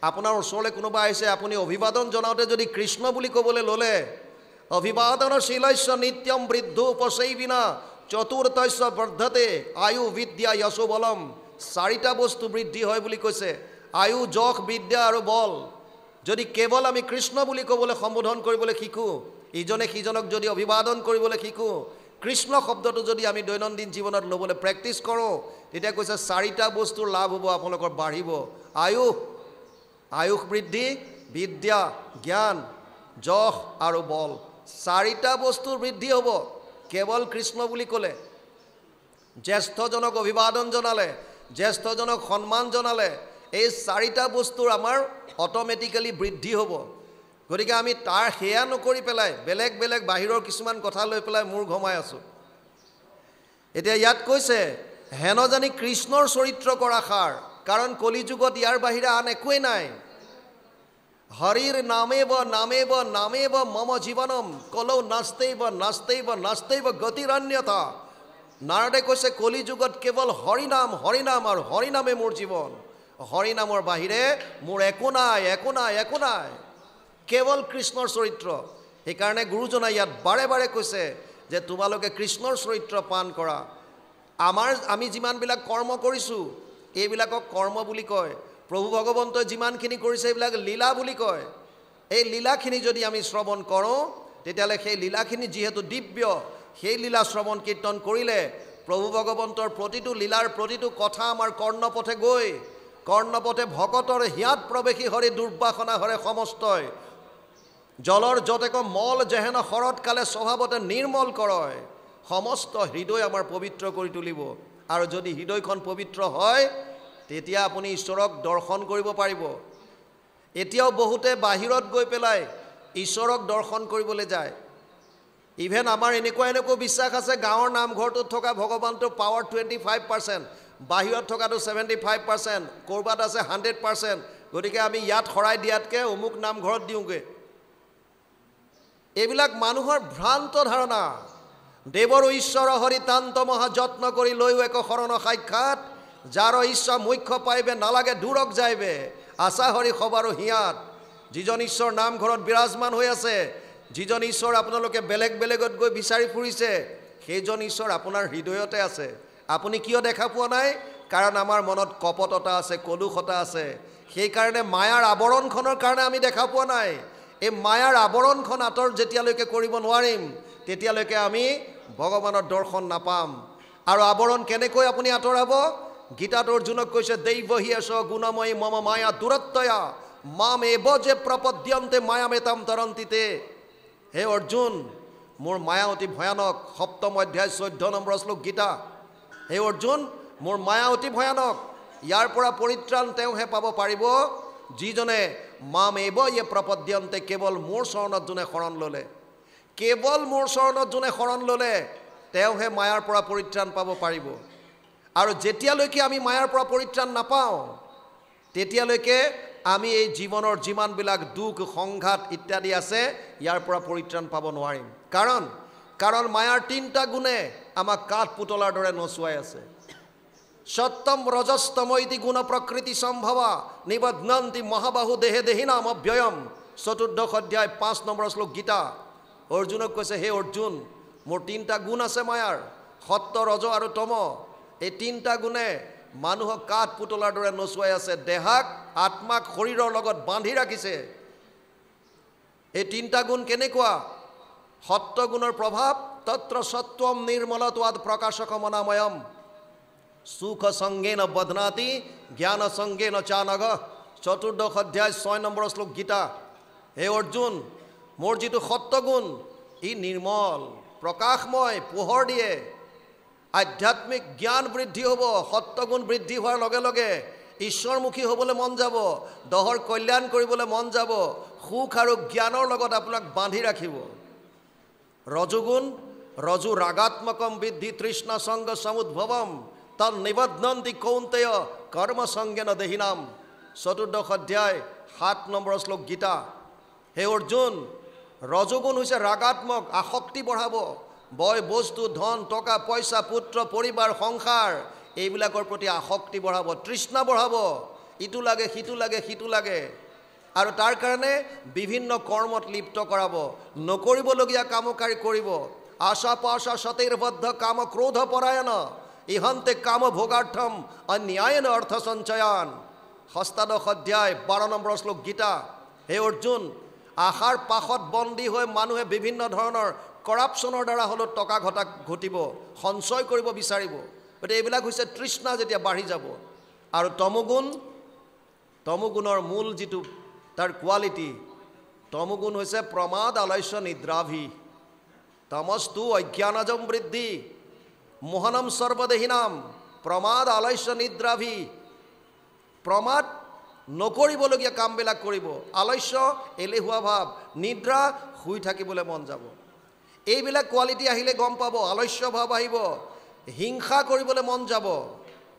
আপোনাৰ ওচৰলৈ কোনোবা আহিছে, আপুনি অভিবাদন জনাওঁতে যদি কৃষ্ণ বুলি ক'বলৈ ল'লে, অভিবাদন শিলস্য নিত্যম বৃদ্ধ উপসেবিনা চতুৰ্থস্য বৰ্ধতে আয়ু বিদ্যা যশো বলম। 4টা বস্তু বৃদ্ধি হয় বুলি কৈছে, আয়ু যশ বিদ্যা আৰু বল। যদি কেৱল আমি কৃষ্ণ বুলি ক'বলৈ সম্বোধন কৰিবলৈ শিকোঁ, ইজনে সিজনক যদি অভিবাদন কৰিবলৈ শিকোঁ, কৃষ্ণ শব্দটো যদি আমি দৈনন্দিন জীৱনত ল'বলৈ প্ৰেক্টিছ কৰোঁ, তেতিয়া কৈছে 4টা বস্তুৰ লাভ হ'ব আপোনালোকৰ বাঢ়িব। আয়ুস বৃদ্ধি, বিদ্যা, জ্ঞান, যশ আৰু বল। 4টা বস্তুৰ বৃদ্ধি হ'ব কেৱল কৃষ্ণ বুলি ক'লে। জ্যেষ্ঠজনক অভিবাদন জনালে, জ্যেষ্ঠজনক সন্মান জনালে, এই 4টা বস্তুৰ আমাৰ অট'মেটিকেলি বৃদ্ধি হ'ব। গতিকে আমি তাৰ সেয়া নকৰি পেলাই বেলেগ বেলেগ বাহিৰৰ কিছুমান কথা লৈ পেলাই মূৰ ঘমাই আছোঁ। এতিয়া ইয়াত কৈছে হেন জানি কৃষ্ণৰ চৰিত্ৰ কৰা সাৰ, কাৰণ কলিযুগত ইয়াৰ বাহিৰে আন একোৱেই নাই। হৰিৰ নামেব নামেব নামেব মম জীৱনম কলৌ নাস্তেইব নাস্তেইব নাস্তেইব গতিৰন্যথা। নাৰদে কৈছে কলিযুগত কেৱল হৰিনাম হৰিনাম আৰু হৰিনামে মোৰ জীৱন, হৰিনামৰ বাহিৰে মোৰ একো নাই একো নাই একো নাই, কেৱল কৃষ্ণৰ চৰিত্ৰ। সেইকাৰণে গুৰুজনাই ইয়াত বাৰে বাৰে কৈছে যে তোমালোকে কৃষ্ণৰ চৰিত্ৰ পান কৰা। আমি যিমানবিলাক কৰ্ম কৰিছোঁ এইবিলাকক কৰ্ম বুলি কয়। প্ৰভু ভগৱন্তই যিমানখিনি কৰিছে এইবিলাক লীলা বুলি কয়। এই লীলাখিনি যদি আমি শ্ৰৱণ কৰোঁ তেতিয়াহ'লে সেই লীলাখিনি যিহেতু দিব্য, সেই লীলা শ্ৰৱণ কীৰ্তন কৰিলে প্ৰভু ভগৱন্তৰ প্ৰতিটো লীলাৰ প্ৰতিটো কথা আমাৰ কৰ্ণপথে গৈ কৰ্ণপথে ভকতৰ হিয়াত প্ৰৱেশী হৰি দুৰ্বাসনা হৰে সমস্তই জলৰ যতেক মল যেহেন শৰৎকালে স্বভাৱতে নিৰ্মল কৰয়। সমস্ত হৃদয় আমাৰ পবিত্ৰ কৰি তুলিব। আৰু যদি হৃদয়খন পবিত্ৰ হয় তেতিয়া আপুনি ঈশ্বৰক দৰ্শন কৰিব পাৰিব। এতিয়াও বহুতে বাহিৰত গৈ পেলাই ঈশ্বৰক দৰ্শন কৰিবলৈ যায়। ইভেন আমাৰ এনেকুৱা বিশ্বাস আছে গাঁৱৰ নামঘৰটোত থকা ভগৱানটো পাৱাৰ 25%, বাহিৰত থকাটো 75%, ক'ৰবাত আছে 100%। গতিকে আমি ইয়াত শৰাই দিয়াতকৈ অমুক নামঘৰত দিওঁগৈ। এইবিলাক মানুহৰ ভ্ৰান্ত ধাৰণা। দেৱৰ ঈশ্বৰ হৰিতান্ত মহা যত্ন কৰি লৈও এক শৰণ সাক্ষাৎ, যাৰ ইচ্ছা মুখ্য পাইবে নালাগে দূৰক যাইবে আশা হৰি সবাৰো হিয়াত। যিজন ঈশ্বৰ নামঘৰত বিৰাজমান হৈ আছে, যিজন ঈশ্বৰ আপোনালোকে বেলেগ বেলেগত গৈ বিচাৰি ফুৰিছে, সেইজন ঈশ্বৰ আপোনাৰ হৃদয়তে আছে। আপুনি কিয় দেখা পোৱা নাই? কাৰণ আমাৰ মনত কপটতা আছে, কলুষতা আছে। সেইকাৰণে মায়াৰ আৱৰণখনৰ কাৰণে আমি দেখা পোৱা নাই। এই মায়াৰ আৱৰণখন আঁতৰ যেতিয়ালৈকে কৰিব নোৱাৰিম তেতিয়ালৈকে আমি ভগৱানৰ দৰ্শন নাপাম। আৰু আৱৰণ কেনেকৈ আপুনি আঁতৰাব? গীতাত অৰ্জুনক কৈছে দৈৱহী এষ গুণময়ী মম মায়া দূৰত্বয়া মাম এব যে প্ৰপদ্যন্তে মায়ামেতাম তৰন্তিতে। হে অৰ্জুন, মোৰ মায়া অতি ভয়ানক। 7ম অধ্যায় 14 নম্বৰ শ্লোক গীতা। হে অৰ্জুন, মোৰ মায়া অতি ভয়ানক। ইয়াৰ পৰা পৰিত্ৰাণ তেওঁহে পাব পাৰিব যিজনে মাম এব ইয়ে প্ৰপদ্যন্তে, কেৱল মোৰ চৰণত যোনে শৰণ ল'লে, কেৱল মোৰ চৰণত যোনে শৰণ ল'লে তেওঁহে মায়াৰ পৰা পৰিত্ৰাণ পাব পাৰিব। আৰু যেতিয়ালৈকে আমি মায়াৰ পৰা পৰিত্ৰাণ নাপাওঁ তেতিয়ালৈকে আমি এই জীৱনৰ যিমানবিলাক দুখ সংঘাত ইত্যাদি আছে ইয়াৰ পৰা পৰিত্ৰাণ পাব নোৱাৰিম। কাৰণ মায়াৰ 3টা গুণে আমাক কাঠ পুতলাৰ দৰে নচুৱাই আছে। সত্যম ৰজস্তমৈতি গুণ প্ৰকৃতি সম্ভৱা নিবধ্নন্তি মহাবাহু দেহে দেহি নাম অব্যয়ম। 14 অধ্যায় 5 নম্বৰ শ্লোক গীতা। অৰ্জুনক কৈছে হে অৰ্জুন, মোৰ 3টা গুণ আছে মায়াৰ, সত্য ৰজ আৰু তম। এই 3টা গুণে মানুহক কাঠ পুতলাৰ দৰে নচুৱাই আছে, দেহাক আত্মাক শৰীৰৰ লগত বান্ধি ৰাখিছে। এই 3টা গুণ কেনেকুৱা? সত্য গুণৰ প্ৰভাৱ তত্ৰ সত্বম নিৰ্মলত্বাদ প্ৰকাশক মনাময়ম সুখ সঙ্গেন বদনাতি জ্ঞান সঙ্গেন চানগ। 14 অধ্যায় 6 নম্বৰ শ্লোক গীতা। হে অৰ্জুন, মোৰ যিটো সত্যগুণ ই নিৰ্মল, প্ৰকাশময়, পোহৰ দিয়ে। আধ্যাত্মিক জ্ঞান বৃদ্ধি হ'ব। সত্যগুণ বৃদ্ধি হোৱাৰ লগে লগে ঈশ্বৰমুখী হ'বলৈ মন যাব, দহৰ কল্যাণ কৰিবলৈ মন যাব, সুখ আৰু জ্ঞানৰ লগত আপোনাক বান্ধি ৰাখিব। ৰজোগুণ, ৰজু ৰাগাত্মকম বৃদ্ধি তৃষ্ণা সংগ সমুদ্ভৱম তন নিবধ্নন্তি কৌন্তেয় কৰ্ম সংগেন দেহিনাম। 14 অধ্যায় 7 নম্বৰ শ্লোক গীতা। হে অৰ্জুন, ৰজোগুণ হৈছে ৰাগাত্মক, আসক্তি বঢ়াব। বয় বস্তু, ধন, টকা পইচা, পুত্ৰ, পৰিবাৰ, সংসাৰ এইবিলাকৰ প্ৰতি আসক্তি বঢ়াব, তৃষ্ণা বঢ়াব। ইটো লাগে, সিটো লাগে, সিটো লাগে। আৰু তাৰ কাৰণে বিভিন্ন কৰ্মত লিপ্ত কৰাব, নকৰিবলগীয়া কামকাৰী কৰিব। আশা পাশা সতেৰ্বদ্ধ কাম ক্ৰোধ পৰায়ণ ইহন্তে কাম ভোগাৰ্থম অন্যায়ন অৰ্থ সঞ্চয়ান। 8 অধ্যায় 12 নম্বৰ শ্লোক গীতা। হে অৰ্জুন, আশাৰ পাশত বন্দী হৈ মানুহে বিভিন্ন ধৰণৰ কৰাপশ্যনৰ দ্বাৰা হ'লেও টকা ঘটিব, সঞ্চয় কৰিব বিচাৰিব। গতিকে এইবিলাক হৈছে তৃষ্ণা যেতিয়া বাঢ়ি যাব। আৰু তমোগুণৰ মূল যিটো তাৰ কোৱালিটি, তমোগুণ হৈছে প্ৰমাদ আলস্য নিদ্ৰাভি, তমস্তু অজ্ঞানজম বৃদ্ধি, মোহনম সৰ্বদেহিনাম, প্ৰমাদ আলস্য নিদ্ৰাভি। প্ৰমাদ নকৰিবলগীয়া কামবিলাক কৰিব, আলস্য এলেহুৱা ভাৱ, নিদ্ৰা শুই থাকিবলৈ মন যাব। এইবিলাক কোৱালিটি আহিলে গম পাব, আলস্য ভাৱ আহিব, হিংসা কৰিবলৈ মন যাব,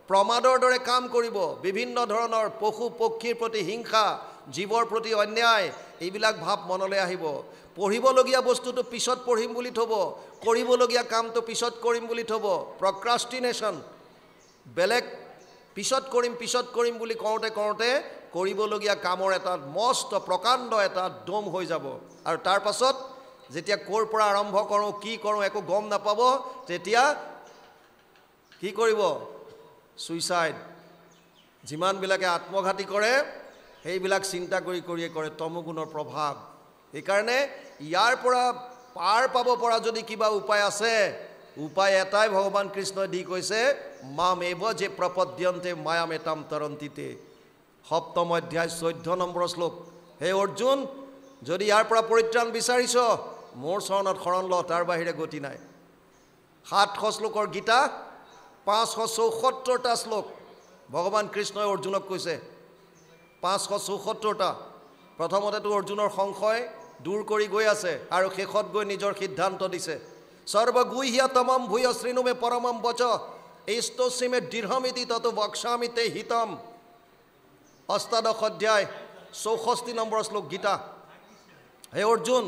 প্ৰমাদৰ দৰে কাম কৰিব, বিভিন্ন ধৰণৰ পশু পক্ষীৰ প্ৰতি হিংসা, জীৱৰ প্ৰতি অন্যায়, এইবিলাক ভাৱ মনলৈ আহিব। পঢ়িবলগীয়া বস্তুটো পিছত পঢ়িম বুলি থ'ব, কৰিবলগীয়া কামটো পিছত কৰিম বুলি থ'ব, প্ৰক্ৰাষ্টিনেশ্যন, বেলেগ পিছত কৰিম বুলি কওঁতে কৰিবলগীয়া কামৰ এটা মস্ত প্ৰকাণ্ড এটা দম হৈ যাব। আৰু তাৰ পাছত যেতিয়া ক'ৰ পৰা আৰম্ভ কৰোঁ, কি কৰোঁ একো গম নাপাব, তেতিয়া কি কৰিব? ছুইচাইড। যিমানবিলাকে আত্মঘাতী কৰে সেইবিলাক চিন্তা কৰিয়ে কৰে, তমোগুণৰ প্ৰভাৱ। সেইকাৰণে ইয়াৰ পৰা পাৰ পাব পৰা যদি কিবা উপায় আছে, উপায় এটাই ভগৱান কৃষ্ণই দি কৈছে, মাম এব যে প্ৰপদ্যন্তে মায়াম এতাম তৰন্তিতে। ৭ম অধ্যায় 14 নম্বৰ শ্লোক। হে অৰ্জুন, যদি ইয়াৰ পৰা পৰিত্ৰাণ বিচাৰিছ, মোৰ চৰণত শৰণ ল, তাৰ বাহিৰে গতি নাই। ৭০০ শ্লোকৰ গীতা, ৫৭৪টা শ্লোক ভগৱান কৃষ্ণই অৰ্জুনক কৈছে। ৫৭৪টা। প্ৰথমতেতো অৰ্জুনৰ সংশয় দূৰ কৰি গৈ আছে আৰু শেষত গৈ নিজৰ সিদ্ধান্ত দিছে। সৰ্বগুহ্যতমম ভূয় শৃণুমে পৰমম বচ, এইস্তস্মিমে দৃঢ়মিতি তত বক্ষ্যামি তে হিতম। অষ্টাদশ অধ্যায় ৬৪ নম্বৰ শ্লোক গীতা। হে অৰ্জুন,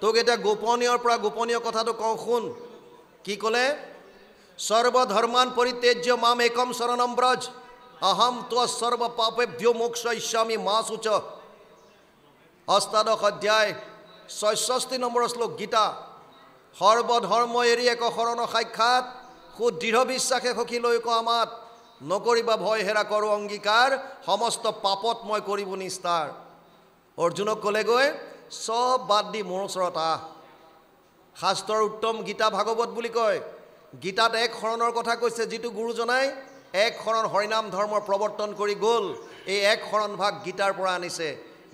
তোক এতিয়া গোপনীয়ৰ পৰা গোপনীয় কথাটো কওঁ, শুন। কি ক'লে? সৰ্বধৰ্মান পৰিত্যাজ্য মাম একম শৰণম ব্ৰজ, অহম ত্ব সৰ্ব পাপেভ্যো মোক্ষয়িষ্যামি মা শুচ। অষ্টাদশ অধ্যায় ৬৬ নম্বৰ শ্লোক গীতা। সৰ্বধৰ্ম এৰি এক শৰণ সাক্ষাৎ, সুদৃঢ় বিশ্বাসে সখী লৈ আমাত, নকৰিবা ভয় হেৰা কৰোঁ অংগীকাৰ, সমস্ত পাপত মই কৰিব নিস্তাৰ। অৰ্জুনক ক'লেগৈ, চব বাদ দি মোৰ ওচৰত আহ। শাস্ত্ৰৰ উত্তম গীতা ভাগৱত বুলি কয়। গীতাত এক শৰণৰ কথা কৈছে, যিটো গুৰুজনাই এক শৰণ হৰিনাম ধৰ্মৰ প্ৰৱৰ্তন কৰি গ'ল। এই এক শৰণ ভাগ গীতাৰ পৰা আনিছে।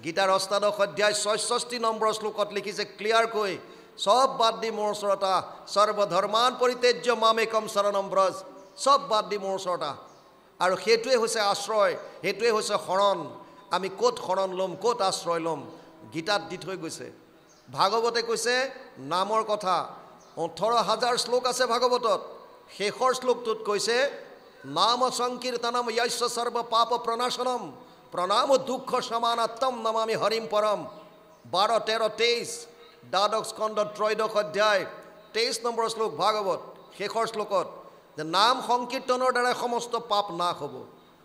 গীতাৰ অষ্টাদশ অধ্যায় ৬৬ নম্বৰ শ্লোকত লিখিছে ক্লিয়াৰকৈ, চব বাদ দি মোৰ ওচৰত আহ, সৰ্বধৰ্মান পৰিত্যাজ্য মাম একম শৰণম ব্ৰজ, চব বাদ দি মোৰ ওচৰত আহ। আৰু সেইটোৱে হৈছে আশ্ৰয়, সেইটোৱে হৈছে শৰণ। আমি ক'ত শৰণ ল'ম, ক'ত আশ্ৰয় ল'ম, গীতাত দি থৈ গৈছে। ভাগৱতে কৈছে নামৰ কথা। ১৮,০০০ শ্লোক আছে ভাগৱতত। শেষৰ শ্লোকটোত কৈছে, নাম সংকীৰ্তনম য়স্য সৰ্ব পাপ প্ৰণাশনম, প্ৰণাম দুঃখ সমানাত্তম নমামি হৰিম পৰম। ১২, ১৩, ২৩ দ্বাদশ স্কন্ধ ৩ত্ৰয়োদশ অধ্যায় ২৩ নম্বৰ শ্লোক ভাগৱত। শেষৰ শ্লোকত যে নাম সংকীৰ্তনৰ দ্বাৰাই সমস্ত পাপ নাশ হ'ব।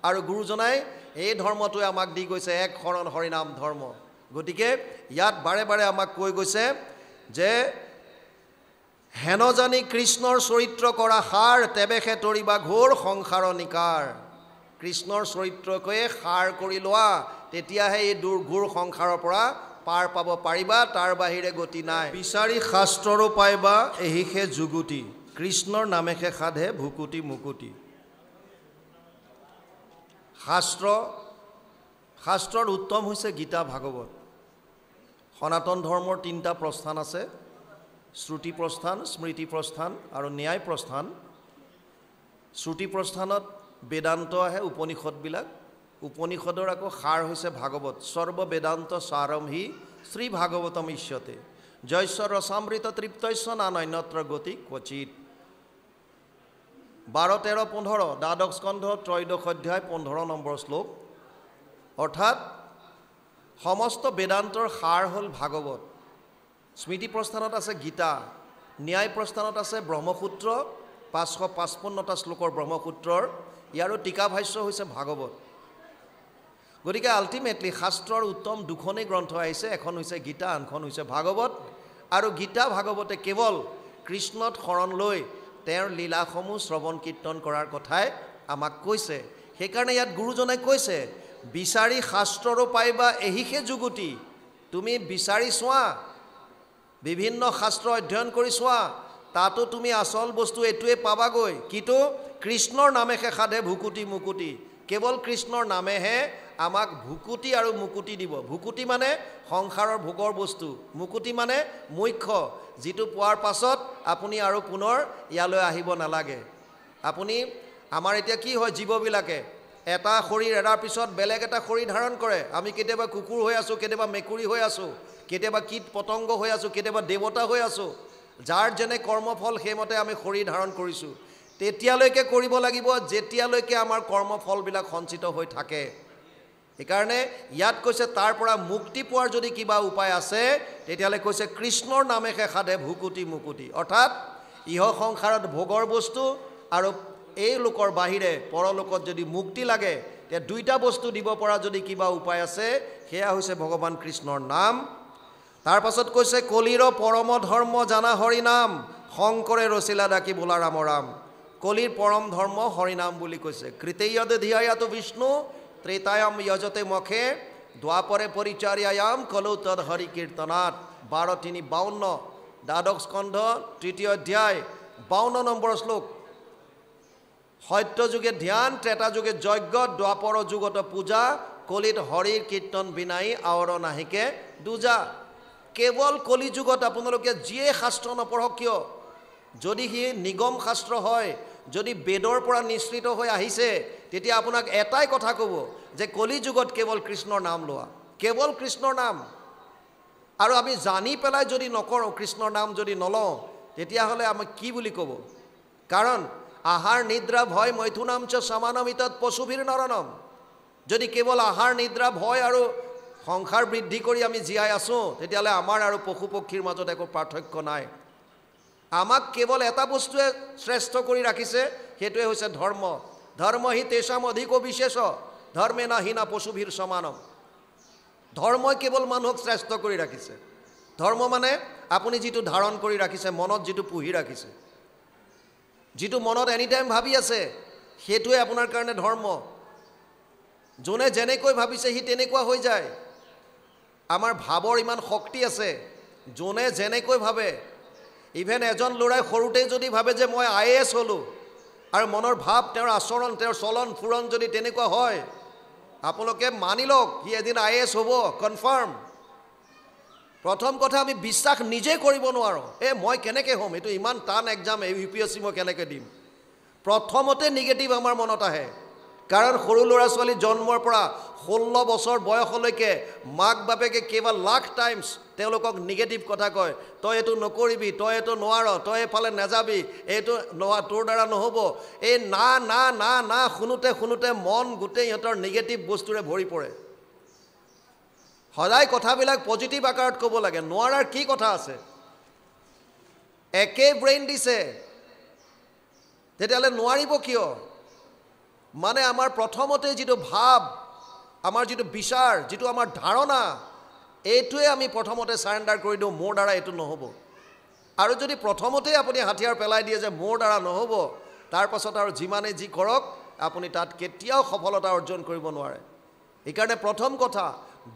আৰু গুৰুজনাই এই ধৰ্মটোৱে আমাক দি গৈছে, এক শৰণ হৰিনাম ধৰ্ম। গতিকে ইয়াত বাৰে বাৰে আমাক কৈ গৈছে যে হেন জানি কৃষ্ণৰ চৰিত্ৰ কৰা সাৰ, তেবেহে তৰিবা ঘোৰ সংসাৰ নিকাৰ। কৃষ্ণৰ চৰিত্ৰকৈয়ে সাৰ কৰি লোৱা, তেতিয়াহে এই ঘোৰ সংসাৰৰ পৰা পাৰ পাব পাৰিবা, তাৰ বাহিৰে গতি নাই। বিচাৰি শাস্ত্ৰৰো পাইবা এহিষে যুগুতি, কৃষ্ণৰ নামেষে সাধে ভুকুতি মুকুতি। শাস্ত্ৰৰ উত্তম হৈছে গীতা ভাগৱত। সনাতন ধৰ্মৰ 3টা প্ৰস্থান আছে, শ্ৰুতি প্ৰস্থান, স্মৃতি প্ৰস্থান আৰু ন্যায় প্ৰস্থান। শ্ৰুতি প্ৰস্থানত বেদান্ত আহে, উপনিষদবিলাক। উপনিষদৰ আকৌ সাৰ হৈছে ভাগৱত। সৰ্ব বেদান্ত সাৰমহি শ্ৰী ভাগৱতম ইষ্যতে, জয়স্য ৰসামৃত তৃপ্তস্য নানন্যত্ৰ গতি ক্বচিত। ১২, ১৩, ১৫ দ্বাদশ স্কন্ধ ৩ত্ৰয়োদশ অধ্যায় ১৫ নম্বৰ শ্লোক। অৰ্থাৎ সমস্ত বেদান্তৰ সাৰ হ'ল ভাগৱত। স্মৃতি প্ৰস্থানত আছে গীতা, ন্যায় প্ৰস্থানত আছে ব্ৰহ্মসূত্ৰ, ৫৫৫টা শ্লোকৰ ব্ৰহ্মসূত্ৰৰ, ইয়াৰো টীকা ভাষ্য হৈছে ভাগৱত। গতিকে আল্টিমেটলি শাস্ত্ৰৰ উত্তম দুখনেই গ্ৰন্থ আহিছে, এখন হৈছে গীতা, আনখন হৈছে ভাগৱত। আৰু গীতা ভাগৱতে কেৱল কৃষ্ণত শৰণ লৈ তেওঁৰ লীলাসমূহ শ্ৰৱণ কীৰ্তন কৰাৰ কথাই আমাক কৈছে। সেইকাৰণে ইয়াত গুৰুজনাই কৈছে, বিচাৰি শাস্ত্ৰৰো পাইবা এহিহে যুগুতি তুমি বিচাৰি চোৱা বিভিন্ন শাস্ত্ৰ অধ্যয়ন কৰি চোৱা তাতো তুমি আসল বস্তু এটোৱে পাবাগৈ কিটো কৃষ্ণৰ নামেহে সাধে ভুকুটি মুকুটি কেৱল কৃষ্ণৰ নামেহে আমাক ভুকুটি আৰু মুকুটি দিব ভুকুটি মানে সংসাৰৰ ভোগৰ বস্তু মুকুটি মানে মুখ্য যিটো পোৱাৰ পাছত আপুনি আৰু পুনৰ ইয়ালৈ আহিব নালাগে আপুনি আমাৰ এতিয়া কি হয় জীৱবিলাকে এটা শৰীৰ এৰাৰ পিছত বেলেগ এটা শৰীৰ ধাৰণ কৰে আমি কেতিয়াবা কুকুৰ হৈ আছো কেতিয়াবা মেকুৰী হৈ আছো কেতিয়াবা কীট পতংগ হৈ আছো কেতিয়াবা দেৱতা হৈ আছো যাৰ যেনে কৰ্মফল সেইমতে আমি শৰীৰ ধাৰণ কৰিছো তেতিয়ালৈকে কৰিব লাগিব যেতিয়ালৈকে আমাৰ কৰ্মফলবিলাক সঞ্চিত হৈ থাকে সেইকাৰণে ইয়াত কৈছে তাৰ পৰা মুক্তি পোৱাৰ যদি কিবা উপায় আছে তেতিয়ালে কৈছে কৃষ্ণৰ নামেহে সাধে ভুকুটি মুকুটি অৰ্থাৎ ইহ সংসাৰত ভোগৰ বস্তু আৰু এই লোকৰ বাহিৰে পৰলোকত যদি মুক্তি লাগে তে দুইটা বস্তু দিব পৰা যদি কিবা উপায় আছে সেয়া হৈছে ভগৱান কৃষ্ণৰ নাম তাৰ পাছত কৈছে কলিৰ পৰম ধৰ্ম জানা হৰি নাম শংকৰে ৰচিলা ডাকি বোলা ৰাম ৰাম কলিৰ পৰম ধৰ্ম হৰি নাম বুলি কৈছে কৃতেয়দ ধিয়ায়াত বিষ্ণু ত্ৰেতায়াম যজতে মখে দ্বাপৰে পৰিচাৰ্যায়াম কলৌ তদ হৰি কীৰ্তনাত 12:3-52 দ্বাদশ স্কন্ধ 3য় অধ্যায় 52 নম্বৰ শ্লোক সত্য যুগে ধ্যান ত্ৰেতা যুগে যজ্ঞ দ্বাপৰ যুগত পূজা কলিত হৰিৰ কীৰ্তন বিনাই আৱৰ নাহিকে দুজা কেৱল কলি যুগত আপোনালোকে যিয়ে শাস্ত্ৰ নপঢ়ক কিয় যদি হি নিগম শাস্ত্ৰ হয় যদি বেদৰ পৰা নিশ্চিত হৈ আহিছে তেতিয়া আপোনাক এটাই কথা ক'ব যে কলি যুগত কেৱল কৃষ্ণৰ নাম লোৱা কেৱল কৃষ্ণৰ নাম আৰু আমি জানি পেলাই যদি নকৰো কৃষ্ণৰ নাম যদি নলওঁ তেতিয়াহ'লে আমি কি বুলি ক'ব কাৰণ আহাৰ নিদ্ৰা ভয় মৈথুনাম চ সমানমিতত পশুভীৰ নৰনম যদি কেৱল আহাৰ নিদ্ৰা ভয় আৰু সংসাৰ বৃদ্ধি কৰি আমি জীয়াই আছো তেতিয়াহ'লে আমাৰ আৰু পশু পক্ষীৰ মাজত একো পাৰ্থক্য নাই আমাক কেৱল এটা বস্তুৱে শ্ৰেষ্ঠ কৰি ৰাখিছে সেইটোৱে হৈছে ধৰ্ম ধৰ্ম হি তেষাম অধিক বিশেষ ধৰ্মে না হীনা পশুভীৰ সমানম ধৰ্মই কেৱল মানুহক শ্ৰেষ্ঠ কৰি ৰাখিছে ধৰ্ম মানে আপুনি যিটো ধাৰণ কৰি ৰাখিছে মনত যিটো পুহি ৰাখিছে যিটো মনত এনি টাইম ভাবি আছে সেইটোৱে আপোনাৰ কাৰণে ধৰ্ম যোনে যেনেকৈ ভাবিছে সি তেনেকুৱা হৈ যায় আমাৰ ভাবৰ ইমান শক্তি আছে যোনে যেনেকৈ ভাবে ইভেন এজন ল'ৰাই সৰুতে যদি ভাবে যে মই IAS হলো আৰু মনৰ ভাৱ তেওঁৰ আচৰণ তেওঁৰ চলন ফুৰণ যদি তেনেকুৱা হয় আপোনালোকে মানি লওক সি এদিন IAS হ'ব কনফাৰ্ম প্ৰথম কথা আমি বিশ্বাস নিজে কৰিব নোৱাৰো মই কেনেকৈ হ'ম এইটো ইমান টান এক্সাম UPSC মই কেনেকৈ দিম প্ৰথমতে নিগেটিভ আমাৰ মনত আহে কাৰণ সৰু ল'ৰা ছোৱালী জন্মৰ পৰা 16 বছৰ বয়সলৈকে মাক বাপেকে কেৱল লাখ টাইমছ তেওঁলোকক নিগেটিভ কথা কয় তই এইটো নকৰিবি তই এইটো নোৱাৰ তই এফালে নাযাবি এইটো তোৰ দ্বাৰা নহ'ব এই না না না না শুনোতে শুনোতে মন গোটেই ইহঁতৰ নিগেটিভ বস্তুৰে ভৰি পৰে সদায় কথাবিলাক পজিটিভ আকাৰত ক'ব লাগে নোৱাৰাৰ কি কথা আছে একে ব্ৰেইন দিছে তেতিয়াহ'লে নোৱাৰিব কিয় মানে আমাৰ প্ৰথমতে যিটো ভাব আমাৰ যিটো বিচাৰ যিটো আমাৰ ধাৰণা এইটোৱে আমি প্ৰথমতে সাৰেন্ডাৰ কৰি দিওঁ মোৰ দ্বাৰা এইটো নহ'ব আৰু যদি প্ৰথমতে আপুনি হাতিয়াৰ পেলাই দিয়ে যে মোৰ দ্বাৰা নহ'ব তাৰ পাছত আৰু যিমানে যি কৰক আপুনি তাত কেতিয়াও সফলতা অৰ্জন কৰিব নোৱাৰে এইকাৰণে প্ৰথম কথা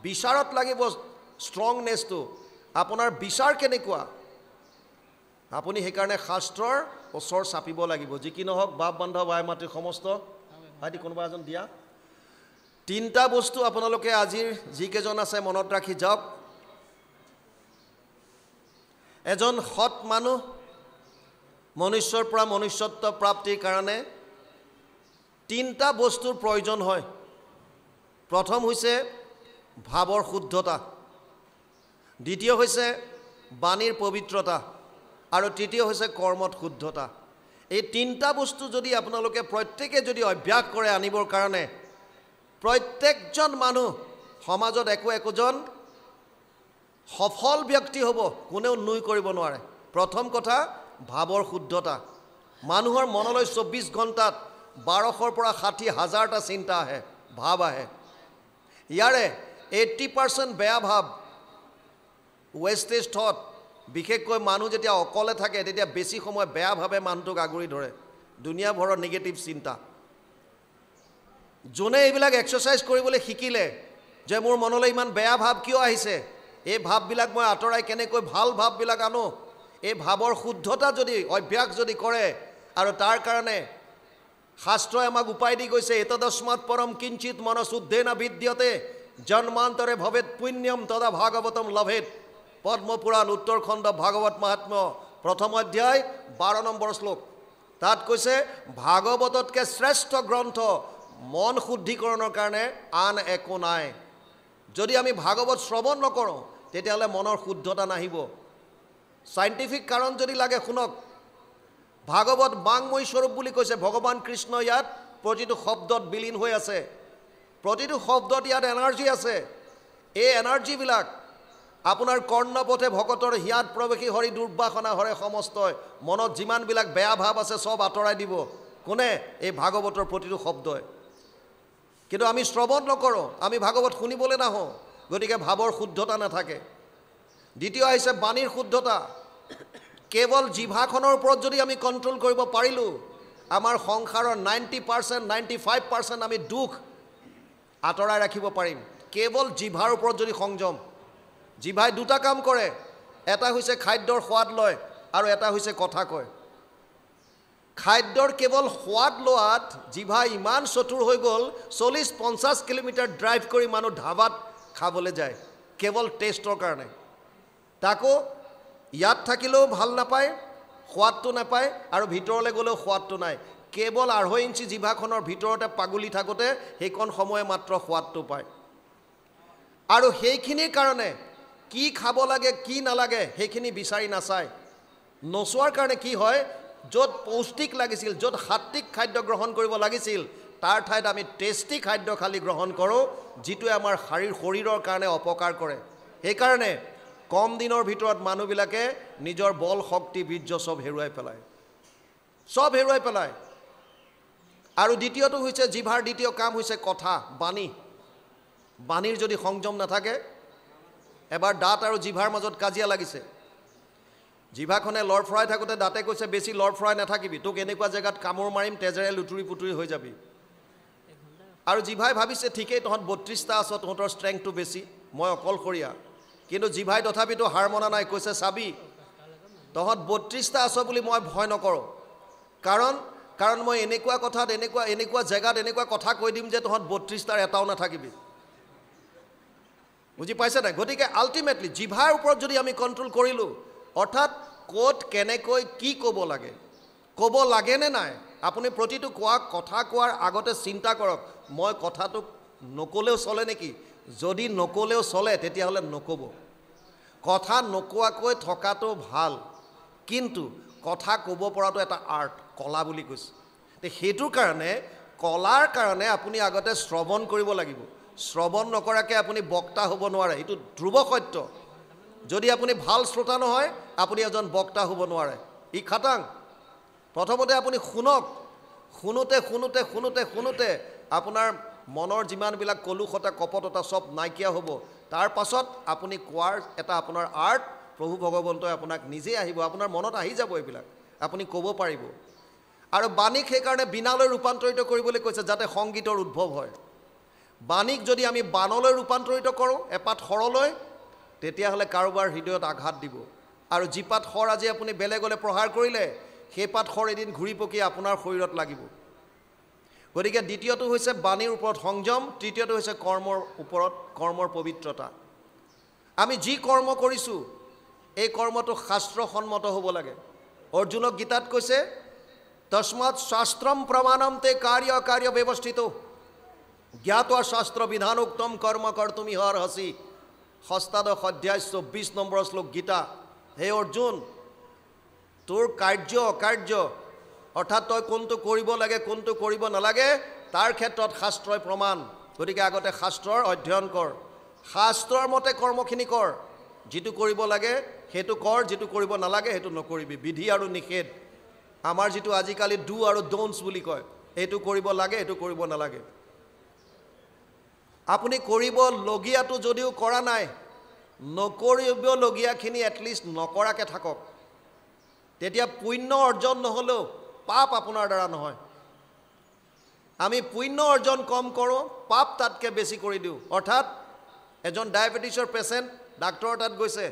বিচাৰত লাগিব ষ্ট্ৰংনেছটো আপোনাৰ বিচাৰ কেনেকুৱা আপুনি সেইকাৰণে শাস্ত্ৰৰ ওচৰ চাপিব লাগিব যি কি নহওক বাপ বান্ধৱ আই মাতৃ সমস্ত ভাইটি কোনোবা এজন দিয়া তিনটা বস্তু আপোনালোকে আজিৰ যিকেইজন আছে মনত ৰাখি যাওক এজন সৎ মানুহ মনুষ্যৰ পৰা মনুষ্যত্ব প্ৰাপ্তিৰ কাৰণে তিনটা বস্তুৰ প্ৰয়োজন হয় প্ৰথম হৈছে ভাৱৰ শুদ্ধতা দ্বিতীয় হৈছে বাণীৰ পবিত্ৰতা আৰু তৃতীয় হৈছে কৰ্মত শুদ্ধতা এই তিনটা বস্তু যদি আপোনালোকে প্ৰত্যেকে যদি অভ্যাস কৰে আনিবৰ কাৰণে প্ৰত্যেকজন মানুহ সমাজত একোজন সফল ব্যক্তি হ'ব কোনেও নুই কৰিব নোৱাৰে প্ৰথম কথা ভাৱৰ শুদ্ধতা মানুহৰ মনলৈ 24 ঘণ্টাত 1200 পৰা 60,000টা চিন্তা আহে ভাৱ আহে ইয়াৰে 80% বেয়া ভাৱ ৱেষ্টেজ থট বিশেষকৈ মানুহ যেতিয়া অকলে থাকে তেতিয়া বেছি সময় বেয়া ভাৱে মানুহটোক আগুৰি ধৰে দুনিয়া ভৰৰ নিগেটিভ চিন্তা যোনে এইবিলাক এক্সাৰচাইজ কৰিবলৈ শিকিলে যে মোৰ মনলৈ ইমান বেয়া ভাৱ কিয় আহিছে, এই ভাৱবিলাক মই আঁতৰাই কেনেকৈ ভাল ভাৱবিলাক আনো, এই ভাৱৰ শুদ্ধতা যদি অভ্যাস যদি কৰে, আৰু তাৰ কাৰণে শাস্ত্ৰই আমাক উপায় দি গৈছে, এতদস্মাৎ পৰম কিঞ্চিত মনশুদ্ধেনা বিদ্যতে জন্মান্তৰে ভৱেত পুণ্যম তদা ভাগৱতম লভেত। পদ্মপুৰাণ উত্তৰ খণ্ড ভাগৱত মাহাত্ম্য ১ম অধ্যায় ১২ নম্বৰ শ্লোক। তাত কৈছে ভাগৱততকৈ শ্ৰেষ্ঠ গ্ৰন্থ মন শুদ্ধিকৰণৰ কাৰণে আন একো নাই। যদি আমি ভাগৱত শ্ৰৱণ নকৰোঁ তেতিয়াহ'লে মনৰ শুদ্ধতা নাহিব। চাইণ্টিফিক কাৰণ যদি লাগে শুনক, ভাগৱত বাংময় স্বৰূপ বুলি কৈছে। ভগৱান কৃষ্ণ ইয়াত প্ৰতিটো শব্দত বিলীন হৈ আছে, প্ৰতিটো শব্দত ইয়াত এনাৰ্জি আছে। এই এনাৰ্জিবিলাক আপোনাৰ কৰ্ণপথে ভকতৰ হিয়াত প্ৰৱেশী হৰি দুৰ্বাসনা হৰে সমস্তই। মনত যিমানবিলাক বেয়া ভাৱ আছে চব আঁতৰাই দিব কোনে? এই ভাগৱতৰ প্ৰতিটো শব্দই। কিন্তু আমি শ্ৰৱণ নকৰোঁ, আমি ভাগৱত শুনিবলৈ নাহোঁ, গতিকে ভাৱৰ শুদ্ধতা নাথাকে। দ্বিতীয় আহিছে বাণীৰ শুদ্ধতা। কেৱল জিভাখনৰ ওপৰত যদি আমি কণ্ট্ৰল কৰিব পাৰিলোঁ, আমাৰ সংসাৰৰ 90% 95% আমি দুখ আঁতৰাই ৰাখিব পাৰিম। কেৱল জিভাৰ ওপৰত যদি সংযম। জিভাই দুটা কাম কৰে, এটা হৈছে খাদ্যৰ সোৱাদ লয় আৰু এটা হৈছে কথা কয়। খাদ্যৰ কেৱল সোৱাদ লোৱাত জিভা ইমান চতুৰ হৈ গ'ল, 40-50 কিলোমিটাৰ ড্ৰাইভ কৰি মানুহ ধাবাত খাবলৈ যায় কেৱল টেষ্টৰ কাৰণে। তাকো ইয়াত থাকিলেও ভাল নাপায়, সোৱাদটো নাপায়, আৰু ভিতৰলৈ গ'লেও সোৱাদটো নাই। কেৱল 2.5 ইঞ্চি জিভাখনৰ ভিতৰতে পাগুলি থাকোঁতে সেইকণ সময়ে মাত্ৰ সোৱাদটো পায়। আৰু সেইখিনিৰ কাৰণে কি খাব লাগে কি নালাগে সেইখিনি বিচাৰি নাচায়। নচোৱাৰ কাৰণে কি হয়, য'ত পৌষ্টিক লাগিছিল, য'ত সাত্বিক খাদ্য গ্ৰহণ কৰিব লাগিছিল, তাৰ ঠাইত আমি টেষ্টি খাদ্য খালি গ্ৰহণ কৰোঁ, যিটোৱে আমাৰ শৰীৰৰ কাৰণে অপকাৰ কৰে। সেইকাৰণে কম দিনৰ ভিতৰত মানুহবিলাকে নিজৰ বল শক্তি বীৰ্য চব হেৰুৱাই পেলায়। আৰু দ্বিতীয়টো হৈছে জিভাৰ দ্বিতীয় কাম হৈছে কথা, বাণী। বাণীৰ যদি সংযম নাথাকে, এবাৰ দাঁত আৰু জিভাৰ মাজত কাজিয়া লাগিছে। জিভাখনে লৰফৰাই থাকোঁতে দাঁতে কৈছে বেছি লৰফৰাই নাথাকিবি, তোক এনেকুৱা জেগাত কামোৰ মাৰিম তেজেৰে লুতুৰি পুতুৰি হৈ যাবি। আৰু জিভাই ভাবিছে ঠিকেই, তহঁত 32টা আছ, তহঁতৰ ষ্ট্ৰেংথটো বেছি, মই অকলশৰীয়া। কিন্তু জিভাই তথাপিতো হাৰ মনা নাই, কৈছে চাবি তহঁত 32টা আছ বুলি মই ভয় নকৰোঁ, কাৰণ মই এনেকুৱা কথাত এনেকুৱা জেগাত এনেকুৱা কথা কৈ দিম যে তহঁত 32টাৰ এটাও নাথাকিবি। বুজি পাইছে নাই? গতিকে আল্টিমেটলি জিভাৰ ওপৰত যদি আমি কণ্ট্ৰল কৰিলোঁ, অৰ্থাৎ ক'ত কেনেকৈ কি ক'ব লাগে নে নাই, আপুনি প্ৰতিটো কথা কোৱাৰ আগতে চিন্তা কৰক, মই কথাটোক নক'লেও চলে নেকি? যদি নক'লেও চলে তেতিয়াহ'লে নক'ব। কথা নোকোৱাকৈ থকাটো ভাল, কিন্তু কথা ক'ব পৰাটো এটা আৰ্ট, কলা বুলি কৈছে। সেইটোৰ কাৰণে কলাৰ কাৰণে আপুনি আগতে শ্ৰৱণ কৰিব লাগিব। শ্ৰৱণ নকৰাকৈ আপুনি বক্তা হ'ব নোৱাৰে, এইটো ধ্ৰুৱ সত্য। যদি আপুনি ভাল শ্ৰোতা নহয়, আপুনি এজন বক্তা হ'ব নোৱাৰে, ই খাটাং। প্ৰথমতে আপুনি শুনক, শুনোতে আপোনাৰ মনৰ যিমানবিলাক কলুষতা কপটতা চব নাইকিয়া হ'ব। তাৰ পাছত আপুনি কোৱাৰ এটা আপোনাৰ আৰ্ট, প্ৰভু ভগৱন্তই আপোনাক নিজে আহিব, আপোনাৰ মনত আহি যাব, এইবিলাক আপুনি ক'ব পাৰিব। আৰু বাণীক সেইকাৰণে বীণালৈ ৰূপান্তৰিত কৰিবলৈ কৈছে, যাতে সংগীতৰ উদ্ভৱ হয়। বাণীক যদি আমি বানলৈ ৰূপান্তৰিত কৰোঁ, এপাত শৰলৈ, তেতিয়াহ'লে কাৰোবাৰ হৃদয়ত আঘাত দিব। আৰু যিপাত শৰ আজি আপুনি বেলেগলৈ প্ৰহাৰ কৰিলে, সেইপাত শৰ এদিন ঘূৰি পকি আপোনাৰ শৰীৰত লাগিব। গতিকে দ্বিতীয়টো হৈছে বাণীৰ ওপৰত সংযম, তৃতীয়টো হৈছে কৰ্মৰ পবিত্ৰতা। আমি যি কৰ্ম কৰিছোঁ এই কৰ্মটো শাস্ত্ৰসন্মত হ'ব লাগে। অৰ্জুনক গীতাত কৈছে, তস্মাৎ শাস্ত্ৰম প্ৰমাণম তে কাৰ্য ব্যৱস্থিত জ্ঞাতৱা শাস্ত্ৰ বিধানোক্তম কৰ্ম কৰ্তুমিহ অৰ্হসি। 8 অধ্যায় 24 নম্বৰ শ্লোক গীতা। হে অৰ্জুন, তোৰ কাৰ্য অকাৰ্য, অৰ্থাৎ তই কোনটো কৰিব লাগে কোনটো কৰিব নালাগে, তাৰ ক্ষেত্ৰত শাস্ত্ৰই প্ৰমাণ। গতিকে আগতে শাস্ত্ৰৰ অধ্যয়ন কৰ, শাস্ত্ৰৰ মতে কৰ্মখিনি কৰ। যিটো কৰিব লাগে সেইটো কৰ, যিটো কৰিব নালাগে সেইটো নকৰিবি। বিধি আৰু নিষেধ, আমাৰ যিটো আজিকালি ডু আৰু ডোন্টছ বুলি কয়, এইটো কৰিব লাগে এইটো কৰিব নালাগে। আপুনি কৰিবলগীয়াটো যদিও কৰা নাই, নকৰিবলগীয়াখিনি এটলিষ্ট নকৰাকৈ থাকক। তেতিয়া পুণ্য অৰ্জন নহ'লেও পাপ আপোনাৰ দ্বাৰা নহয়। আমি পুণ্য অৰ্জন কম কৰোঁ, পাপ তাতকৈ বেছি কৰি দিওঁ। অৰ্থাৎ এজন ডায়েবেটিছৰ পেচেণ্ট ডাক্তৰৰ তাত গৈছে,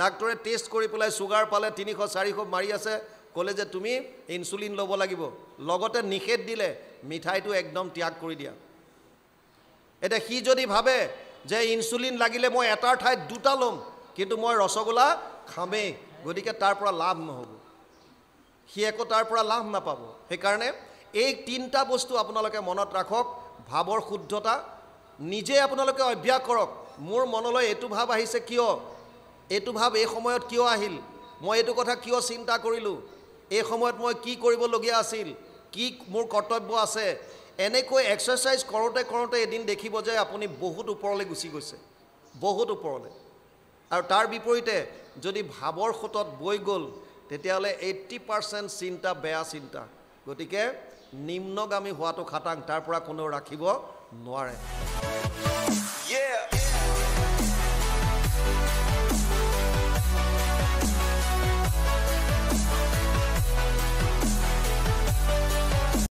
ডাক্তৰে টেষ্ট কৰি পেলাই চুগাৰ পালে 300-400 মাৰি আছে, ক'লে যে তুমি ইনচুলিন ল'ব লাগিব, লগতে নিষেধ দিলে মিঠাইটো একদম ত্যাগ কৰি দিয়া। এতিয়া সি যদি ভাবে যে ইনচুলিন লাগিলে মই এটাৰ ঠাইত দুটা ল'ম, কিন্তু মই ৰসগোল্লা খামেই, গতিকে তাৰ পৰা লাভ নহ'ব, সি একো তাৰ পৰা লাভ নাপাব। সেইকাৰণে এই 3টা বস্তু আপোনালোকে মনত ৰাখক। ভাৱৰ শুদ্ধতা, নিজে আপোনালোকে অভ্যাস কৰক। মোৰ মনলৈ এইটো ভাৱ আহিছে কিয়, এইটো ভাৱ এই সময়ত কিয় আহিল, মই এইটো কথা কিয় চিন্তা কৰিলোঁ, এই সময়ত মই কি কৰিবলগীয়া আছিল, কি মোৰ কৰ্তব্য আছে। এনেকৈ এক্সাৰচাইজ কৰোঁতে কৰোঁতে এদিন দেখিব যে আপুনি বহুত ওপৰলৈ গুচি গৈছে, বহুত ওপৰলৈ। আৰু তাৰ বিপৰীতে যদি ভাৱৰ সোঁতত বৈ গ'ল, তেতিয়াহ'লে 80% চিন্তা বেয়া চিন্তা। গতিকে নিম্নগামী হোৱাটো খাটাং, তাৰ পৰা কোনেও ৰাখিব নোৱাৰে।